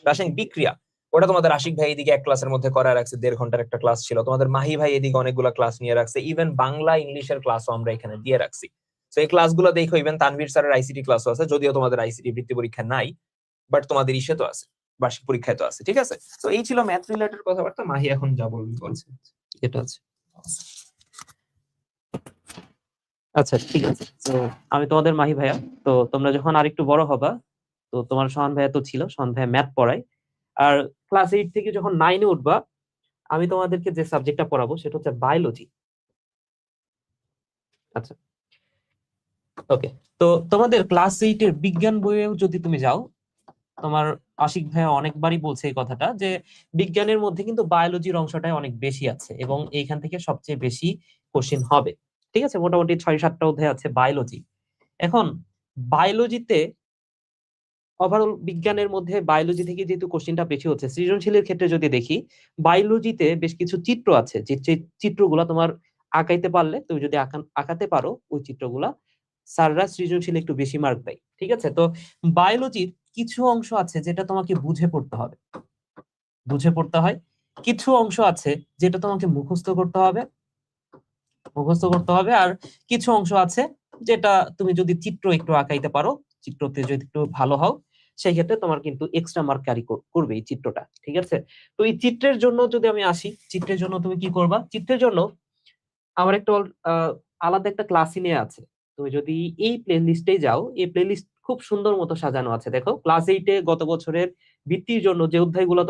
রাসায়নিক বিক্রিয়া, ওটা তোমাদের আশিক ভাই এদিকে এক ক্লাসের মধ্যে করা রাখছে, 1.5 ঘন্টার একটা ক্লাস ছিল। তোমাদের মাহি ভাই এদিকে অনেকগুলো ক্লাস নিয়ে রাখছে। ইভেন বাংলা ইংলিশের ক্লাসও আমরা এখানে দিয়ে রাখছি। তো এই ক্লাসগুলো দেখো। ইভেন তানভীর স্যারের আইসিটি ক্লাসও আছে, যদিও তোমাদের আইসিটি বৃত্তি পরীক্ষা নাই, বাট তোমাদের ইসে তো আছে, বার্ষিক পরীক্ষায় তো আছে, ঠিক আছে? তো এই ছিল ম্যাথ রিলেটেড কথাবার্তা। মাহি এখন যা বলবি বলছে। এটা আছে। আচ্ছা ঠিক আছে। তো আমি তোমাদের মাহি ভাইয়া। তো তোমরা যখন আরেকটু বড় হবা, তো তোমার সোহান ভাইয়া তো ছিল, সোহান ভাইয়া ম্যাথ পড়ায়। আর ক্লাস 8 থেকে যখন 9-এ উঠবা, আমি তোমাদেরকে যে সাবজেক্টটা পড়াবো সেটা হচ্ছে বায়োলজি। আচ্ছা, ওকে। তো তোমাদের ক্লাস 8-এর বিজ্ঞান বইয়েও যদি তুমি যাও, তোমার আশিক ভাইয়া অনেকবারই বলছে এই কথাটা যে বিজ্ঞানের মধ্যে কিন্তু বায়োলজির অংশটাই অনেক বেশি আছে এবং এইখান থেকে সবচেয়ে বেশি কোশ্চেন হবে। ঠিক আছে, মোটামুটি 6-7টা অধ্যায় আছে বায়োলজি। এখন বায়োলজিতে ওভারঅল বিজ্ঞানের মধ্যে বায়োলজি থেকে যেহেতু কোশ্চেনটা বেশি হচ্ছে, সৃজনশীলের ক্ষেত্রে যদি দেখি, বায়োলজিতে বেশ কিছু চিত্র আছে, যে চিত্রগুলা তোমার আঁকাইতে পারলে, তুমি যদি আঁকাতে পারো ওই চিত্রগুলা, স্যাররা সৃজনশীল একটু বেশি মার্ক দেয়। ঠিক আছে, তো বায়োলজির কিছু অংশ আছে যেটা তোমাকে বুঝে পড়তে হবে, বুঝে পড়তে হয়। কিছু অংশ আছে যেটা তোমাকে মুখস্থ করতে হবে, মুখস্থ করতে হবে। আর কিছু অংশ আছে যেটা তুমি যদি চিত্র একটু আঁকাইতে পারো, চিত্রতে যদি একটু ভালো হও, সেই ক্ষেত্রে তোমার কিন্তু এক্সট্রা মার্ক ক্যারি করবে এই চিত্রটা। ঠিক আছে, তো এই চিত্রের জন্য যদি আমি আসি, চিত্রের জন্য তুমি কি করবা? চিত্রের জন্য আমার একটা আলাদা একটা ক্লাসই নিয়ে আছে। তুমি যদি এই প্লে লিস্টে যাও, এই প্লে লিস্ট খুব সুন্দর মতো সাজানো আছে। দেখো, ক্লাস 8-এ গত বছরের বৃত্তির জন্য যে অধ্যায়গুলো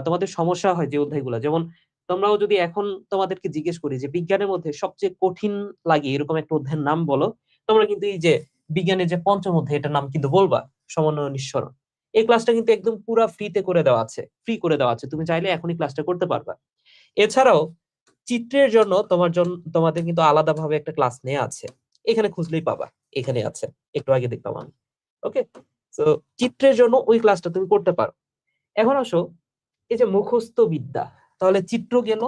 তোমাদের সমস্যা হয়, যে অধ্যায়গুলো, যেমন তোমরাও যদি এখন তোমাদেরকে জিজ্ঞেস করি যে বিজ্ঞানের মধ্যে সবচেয়ে কঠিন লাগে এরকম একটা অধ্যায়ের নাম বলো, তোমরা কিন্তু এই যে বিজ্ঞানের যে পঞ্চম অধ্যায়, এটার নাম কিন্তু বলবা, সমন্বয় নিঃসরণ। এই ক্লাসটা কিন্তু একদম পুরা ফ্রিতে করে দেওয়া আছে, ফ্রি করে দেওয়া আছে, তুমি চাইলে এখনই ক্লাসটা করতে পারবা। এছাড়াও চিত্রের জন্য তোমাদের কিন্তু আলাদাভাবে একটা ক্লাস নেওয়া আছে, এখানে খুঁজলেই পাবা, এখানে আছে, একটু আগে দেখলাম আমি। ওকে, তো চিত্রের জন্য ওই ক্লাসটা তুমি করতে পারো। এখন আসো এই যে মুখস্থ বিদ্যা, তাহলে চিত্র গেল,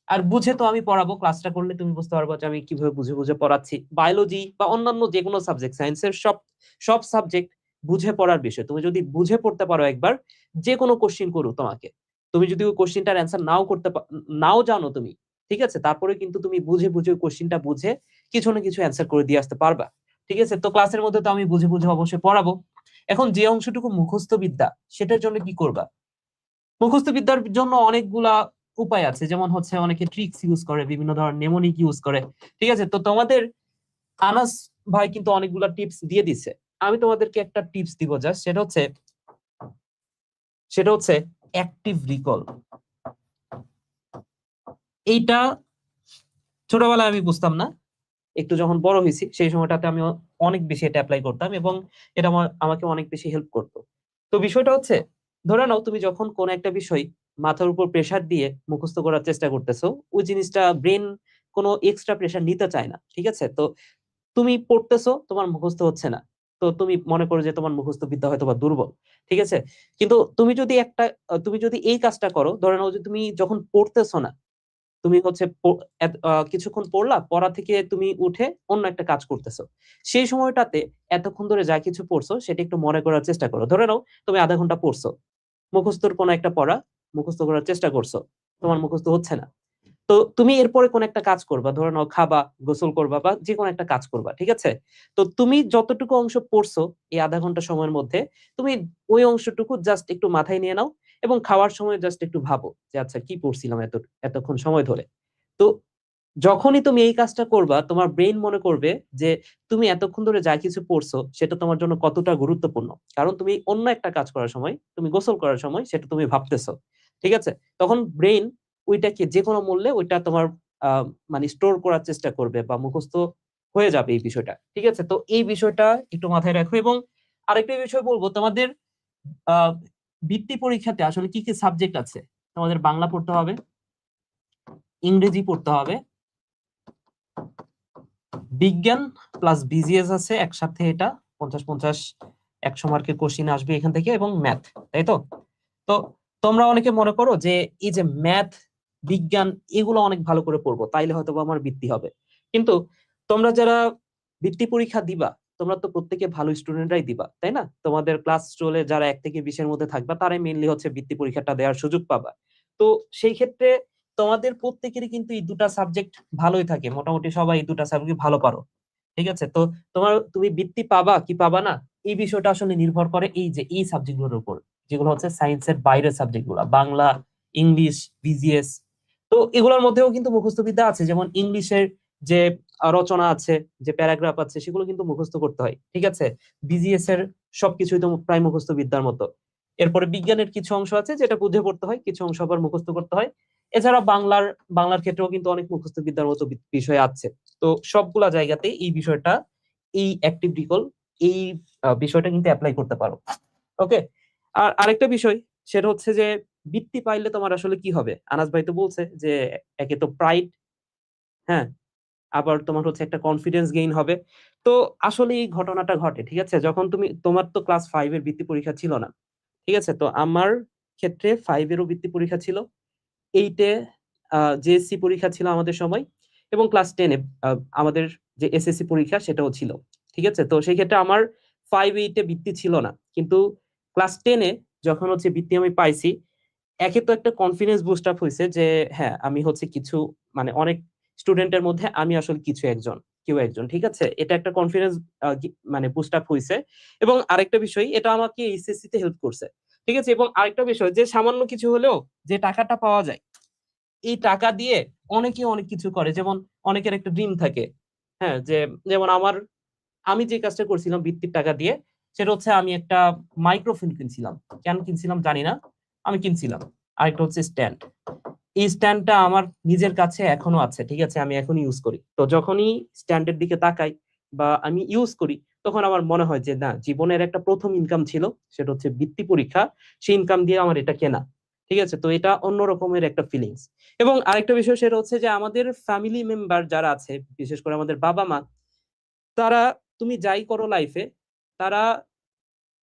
আর বুঝে তো আমি পড়াবো, ক্লাসটা করলে তুমি বুঝতে পারবো যে আমি কিভাবে বুঝে বুঝে পড়াচ্ছি। বায়োলজি বা অন্যান্য যে কোনো সাবজেক্ট, সায়েন্সের সব সব সাবজেক্ট বুঝে পড়ার বিষয়। তুমি যদি বুঝে পড়তে পারো একবার, যে কোনো কোশ্চিন করো তোমাকে, তুমি যদি ওই কোশ্চিনটার অ্যান্সার নাও জানো তুমি, ঠিক আছে, তারপরে কিন্তু তুমি বুঝে বুঝে ওই কোশ্চিনটা বুঝে কিছু না কিছু অ্যান্সার করে দিয়ে আসতে পারবা। ঠিক আছে, তো ক্লাসের মধ্যে তো আমি বুঝে বুঝে অবশ্যই পড়াবো। এখন যে অংশটুকু মুখস্থ বিদ্যা, সেটার জন্য কি করবা? মুখস্থ বিদ্যার জন্য অনেকগুলা উপায় আছে, যেমন হচ্ছে অনেকে ট্রিক্স ইউজ করে, বিভিন্ন ধরনের নেমোনিক ইউজ করে। ঠিক আছে, তো তোমাদের আনাস ভাই কিন্তু অনেকগুলা টিপস দিয়ে দিছে। আমি তোমাদেরকে একটা টিপস দিব জাস্ট, সেটা হচ্ছে অ্যাক্টিভ রিকল। এইটা ছোটবেলায় আমি বুঝতাম না, একটু যখন বড় হয়েছি সেই সময়টাতে আমি অনেক বেশি এটা অ্যাপ্লাই করতাম এবং এটা আমাকে অনেক বেশি হেল্প করতো। তো বিষয়টা হচ্ছে, ধরে নাও তুমি যখন কোন একটা বিষয় মাথার উপর প্রেসার দিয়ে মুখস্থ করার চেষ্টা করতেছো, ওই জিনিসটা ব্রেন কোনো এক্সট্রা প্রেসার নিতে চায় না। ঠিক আছে, তো তুমি পড়তেছো, তোমার মুখস্থ হচ্ছে না, তো তুমি মনে করো যে তোমার মুখস্থ বিদ্যা হয়তো বা দুর্বল। ঠিক আছে, কিন্তু তুমি যদি এই কাজটা করো, ধরে নাও যে তুমি যখন পড়তেছো না, তুমি হচ্ছে কিছুক্ষণ পড়লা, পড়া থেকে তুমি উঠে অন্য একটা কাজ করতেছো, সেই সময়টাতে এতক্ষণ ধরে যা কিছু পড়ছো সেটা একটু মনে করার চেষ্টা করো। ধরে নাও তুমি আধা ঘন্টা পড়ছো, মুখস্থর কোনো একটা পড়া মুখস্থ করার চেষ্টা করছো, তোমার মুখস্থ হচ্ছে না, তো তুমি এরপরে কোন একটা কাজ করবা, ধরে নাও খাবা, গোসল করবা বা যে কোনো একটা কাজ করবা, ঠিক আছে? তো তুমি যতটুকু অংশ পড়ছো এই আধা ঘন্টা সময়ের মধ্যে, তুমি ওই অংশটুকু জাস্ট একটু মাথায় নিয়ে নাও এবং খাওয়ার সময় জাস্ট একটু ভাবো যে আচ্ছা কি পড়ছিলাম এতক্ষণ সময় ধরে। তো যখনই তুমি এই কাজটা করবা, তোমার ব্রেইন মনে করবে যে তুমি এতক্ষণ ধরে যা কিছু পড়ছো সেটা তোমার জন্য কতটা গুরুত্বপূর্ণ, কারণ তুমি অন্য একটা কাজ করার সময়, তুমি গোসল করার সময় সেটা তুমি ভাবতেছো, ঠিক আছে? তখন ব্রেইন ওইটাকে যে কোনো মূল্যে ওইটা তোমার মানে স্টোর করার চেষ্টা করবে বা মুখস্থ হয়ে যাবে এই বিষয়টা, ঠিক আছে? তো এই বিষয়টা একটু মাথায় রাখো। এবং আরেকটা বিষয় বলবো, তোমাদের আহ বৃত্তি পরীক্ষাতে আসলে কি কি সাবজেক্ট আছে? তোমাদের বাংলা পড়তে হবে, ইংরেজি পড়তে হবে, বিজ্ঞান প্লাস বিজিএস আছে একসাথে, এটা 50-50 100 মার্কের কোশ্চিন আসবে এখান থেকে, এবং ম্যাথ, তাই তো? তো তোমরা অনেকে মনে করো যে এই যে ম্যাথ, বিজ্ঞান এগুলো অনেক ভালো করে পড়বো তাইলে হয়তো বা আমার বৃত্তি হবে, কিন্তু তোমরা যারা বৃত্তি পরীক্ষা দিবা, তোমরা তো প্রত্যেকে ভালো স্টুডেন্টরাই দিবা, তাই না? তোমাদের ক্লাস চলে যারা 1 থেকে 20 এর মধ্যে থাকবা তারাই মেইনলি হচ্ছে বৃত্তি পরীক্ষাটা দেওয়ার সুযোগ পাবা। তো সেই ক্ষেত্রে তোমাদের প্রত্যেকেরই কিন্তু এই দুটা সাবজেক্ট ভালোই থাকে, মোটামুটি সবাই এই দুটা সাবজেক্ট ভালো পারো, ঠিক আছে? তো তুমি বৃত্তি পাবা কি পাবা না, এই বিষয়টা আসলে নির্ভর করে এই যে এই সাবজেক্টগুলোর উপর, যেগুলো হচ্ছে সায়েন্সের বাইরের সাবজেক্ট গুলা, বাংলা, ইংলিশ, বিজিএস। তো এগুলোর মধ্যেও কিন্তু মুখস্থ বিদ্যা আছে, যেমন ইংলিশের যে রচনা আছে, যে প্যারাগ্রাফ আছে, সেগুলো কিন্তু মুখস্থ করতে হয়, ঠিক আছে? বিজিএস এর সবকিছুই তো প্রায় মুখস্থ বিদ্যার মতো। এরপরে বিজ্ঞানের কিছু অংশ আছে যেটা বুঝে পড়তে হয়, কিছু অংশ আবার মুখস্থ করতে হয়। এছাড়া বাংলার ক্ষেত্রেও কিন্তু অনেক মুখস্থ বিদ্যার মতো বিষয় আছে। তো সবগুলা জায়গাতে এই বিষয়টা, এই অ্যাক্টিভ রিকল, এই বিষয়টা কিন্তু অ্যাপ্লাই করতে পারো। ওকে। আর আরেকটা বিষয়, সেটা হচ্ছে যে বৃত্তি পাইলে তোমার আসলে কি হবে? আনাস ভাই তো বলছে যে একে তো প্রাইড, হ্যাঁ, আবার তোমার হচ্ছে একটা কনফিডেন্স গেইন হবে। তো আসলে এই ঘটনাটা ঘটে, ঠিক আছে? যখন তোমার তো ক্লাস 5 এর বৃত্তি পরীক্ষা ছিল না, ঠিক আছে? তো আমার ক্ষেত্রে 5 এরও বৃত্তি পরীক্ষা ছিল, 8 এ জেএসসি পরীক্ষা ছিল আমাদের সময়, এবং ক্লাস 10 এ আমাদের যে এসএসসি পরীক্ষা সেটাও ছিল, ঠিক আছে? তো সেই ক্ষেত্রে আমার 5, 8 এ বৃত্তি ছিল না, কিন্তু ক্লাস 10 এ যখন হচ্ছে বৃত্তি আমি পাইছি, একে তো একটা কনফিডেন্স বুস্ট আপ হইছে যে হ্যাঁ, আমি হচ্ছে কিছু, মানে অনেক স্টুডেন্টের মধ্যে আমি আসলে কেউ একজন, ঠিক আছে? এটা একটা কনফিডেন্স মানে বুস্ট আপ হইছে। এবং আরেকটা বিষয়, এটা আমাকে এইচএসসি তে হেল্প করছে, ঠিক আছে? এবং আরেকটা বিষয়, যে সামান্য কিছু হলেও যে টাকাটা পাওয়া যায়, এই টাকা দিয়ে অনেকে অনেক কিছু করে, যেমন অনেকের একটা ড্রিম থাকে, হ্যাঁ, যে যেমন আমি যে কাজটা করছিলাম বৃত্তির টাকা দিয়ে, সেটা হচ্ছে আমি একটা মাইক্রোফোন কিনছিলাম। কেন কিনছিলাম জানি না, আমি কিনছিলাম। আরেকটা হচ্ছে স্ট্যান্ড। এই স্ট্যান্ডটা আমার নিজের কাছে এখনো আছে, ঠিক আছে? আমি এখনো ইউজ করি। তো যখনই স্ট্যান্ডের দিকে তাকাই বা আমি ইউজ করি, তখন আমার মনে হয় যে না, জীবনের একটা প্রথম ইনকাম ছিল, সেটা হচ্ছে বৃত্তি পরীক্ষা, সেই ইনকাম দিয়ে আমার এটা কেনা, ঠিক আছে? তো এটা অন্য রকমের একটা ফিলিংস। এবং আরেকটা বিষয়, সেটা হচ্ছে যে আমাদের ফ্যামিলি মেম্বার যারা আছে, বিশেষ করে আমাদের বাবা মা, তারা, তুমি যাই করো লাইফে, তারা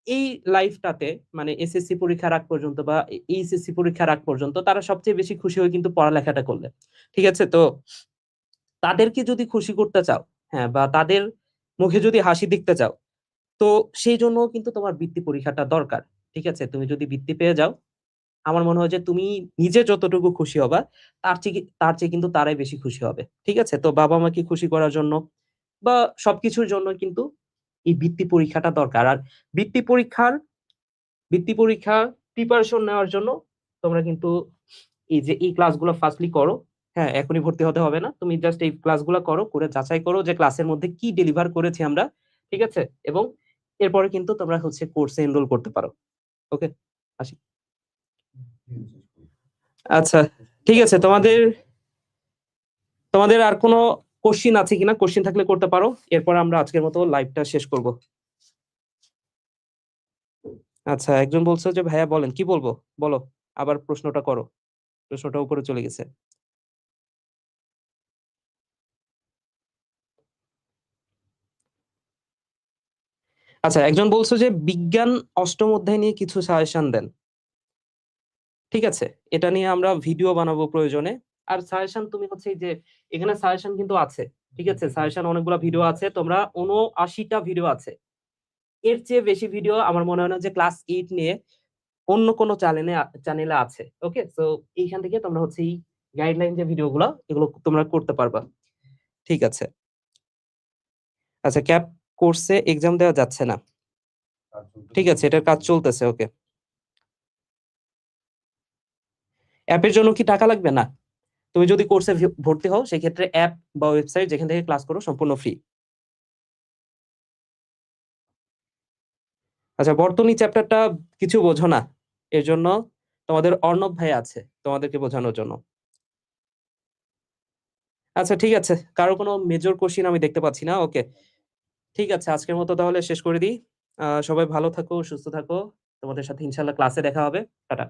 এই লাইফটাতে, মানে এসএসসি পরীক্ষার আগ পর্যন্ত বা এইচএসসি পরীক্ষার আগ পর্যন্ত তারা সবচেয়ে বেশি খুশি হয় কিন্তু পড়ালেখাটা করলে, ঠিক আছে? তো তাদেরকে যদি খুশি করতে চাও, হ্যাঁ, বা তাদের মুখে যদি হাসি দেখতে চাও, তো সেই জন্য কিন্তু তোমার বৃত্তি পরীক্ষাটা দরকার, ঠিক আছে? তুমি যদি বৃত্তি পেয়ে যাও, আমার মনে হয় যে তুমি নিজে যতটুকু খুশি হবা, তার চেয়ে কিন্তু তারাই বেশি খুশি হবে, ঠিক আছে? তো বাবা মাকে খুশি করার জন্য বা সবকিছুর জন্য কিন্তু এই বৃত্তি পরীক্ষাটা দরকার। আর বৃত্তি পরীক্ষার বৃত্তি পরীক্ষার প্রিপারেশন নেওয়ার জন্য তোমরা কিন্তু এই যে এই ক্লাসগুলো ফার্স্টলি করো। হ্যাঁ, এখনই ভর্তি হতে হবে না, তুমি জাস্ট এই ক্লাসগুলো করো, করে যাচাই করো যে ক্লাসের মধ্যে কি ডেলিভার করেছি আমরা, ঠিক আছে? এবং এরপরে কিন্তু তোমরা হচ্ছে কোর্সে এনরোল করতে পারো। ওকে, আসি। আচ্ছা, ঠিক আছে। তোমাদের তোমাদের আর কোনো কোশ্চিন আছে কিনা? কোশ্চিন থাকলে করতে পারো, এরপর আমরা আজকের মতো লাইভটা শেষ করব। আচ্ছা, একজন বলছো যে ভাইয়া বলেন, কি বলবো? বলো, আবার প্রশ্নটা করো, প্রশ্নটা উপরে চলে গেছে। আচ্ছা, একজন বলছো যে বিজ্ঞান অষ্টম অধ্যায় নিয়ে কিছু সাজেশন দেন। ঠিক আছে, এটা নিয়ে আমরা ভিডিও বানাবো প্রয়োজনে। আর সাজেশন তুমি হচ্ছে এই যে এখানে সাজেশন কিন্তু আছে, ঠিক আছে? সাজেশন অনেকগুলো ভিডিও আছে, তোমরা ৭৯টা ভিডিও আছে। এর চেয়ে বেশি ভিডিও আমার মনে হয় না যে ক্লাস 8 নিয়ে অন্য কোনো চ্যানেলে আছে। ওকে, সো এইখান থেকে তোমরা হচ্ছে এই গাইডলাইন যে ভিডিওগুলো এগুলো তোমরা করতে পারবা। ঠিক আছে। আচ্ছা, ক্যাপ কোর্সে এক্সাম দেওয়া যাচ্ছে না, ঠিক আছে, এটার কাজ চলতেছে। ওকে, অ্যাপের জন্য কি টাকা লাগবে? না, তুমি যদি কোর্সে ভর্তি হও সেক্ষেত্রে অ্যাপ বা ওয়েবসাইট যেখান থেকে ক্লাস করো সম্পূর্ণ ফ্রি। আচ্ছা, বর্তনী চ্যাপ্টারটা কিছু বোঝো না, এর জন্য তোমাদের অর্ণব ভাই আছে তোমাদেরকে বোঝানোর জন্য। আচ্ছা ঠিক আছে, কারো কোনো মেজর কোশ্চিন আমি দেখতে পাচ্ছি না। ওকে, ঠিক আছে, আজকের মতো তাহলে শেষ করে দিই। সবাই ভালো থাকো, সুস্থ থাকো, তোমাদের সাথে ইনশাল্লাহ ক্লাসে দেখা হবে। টাটা।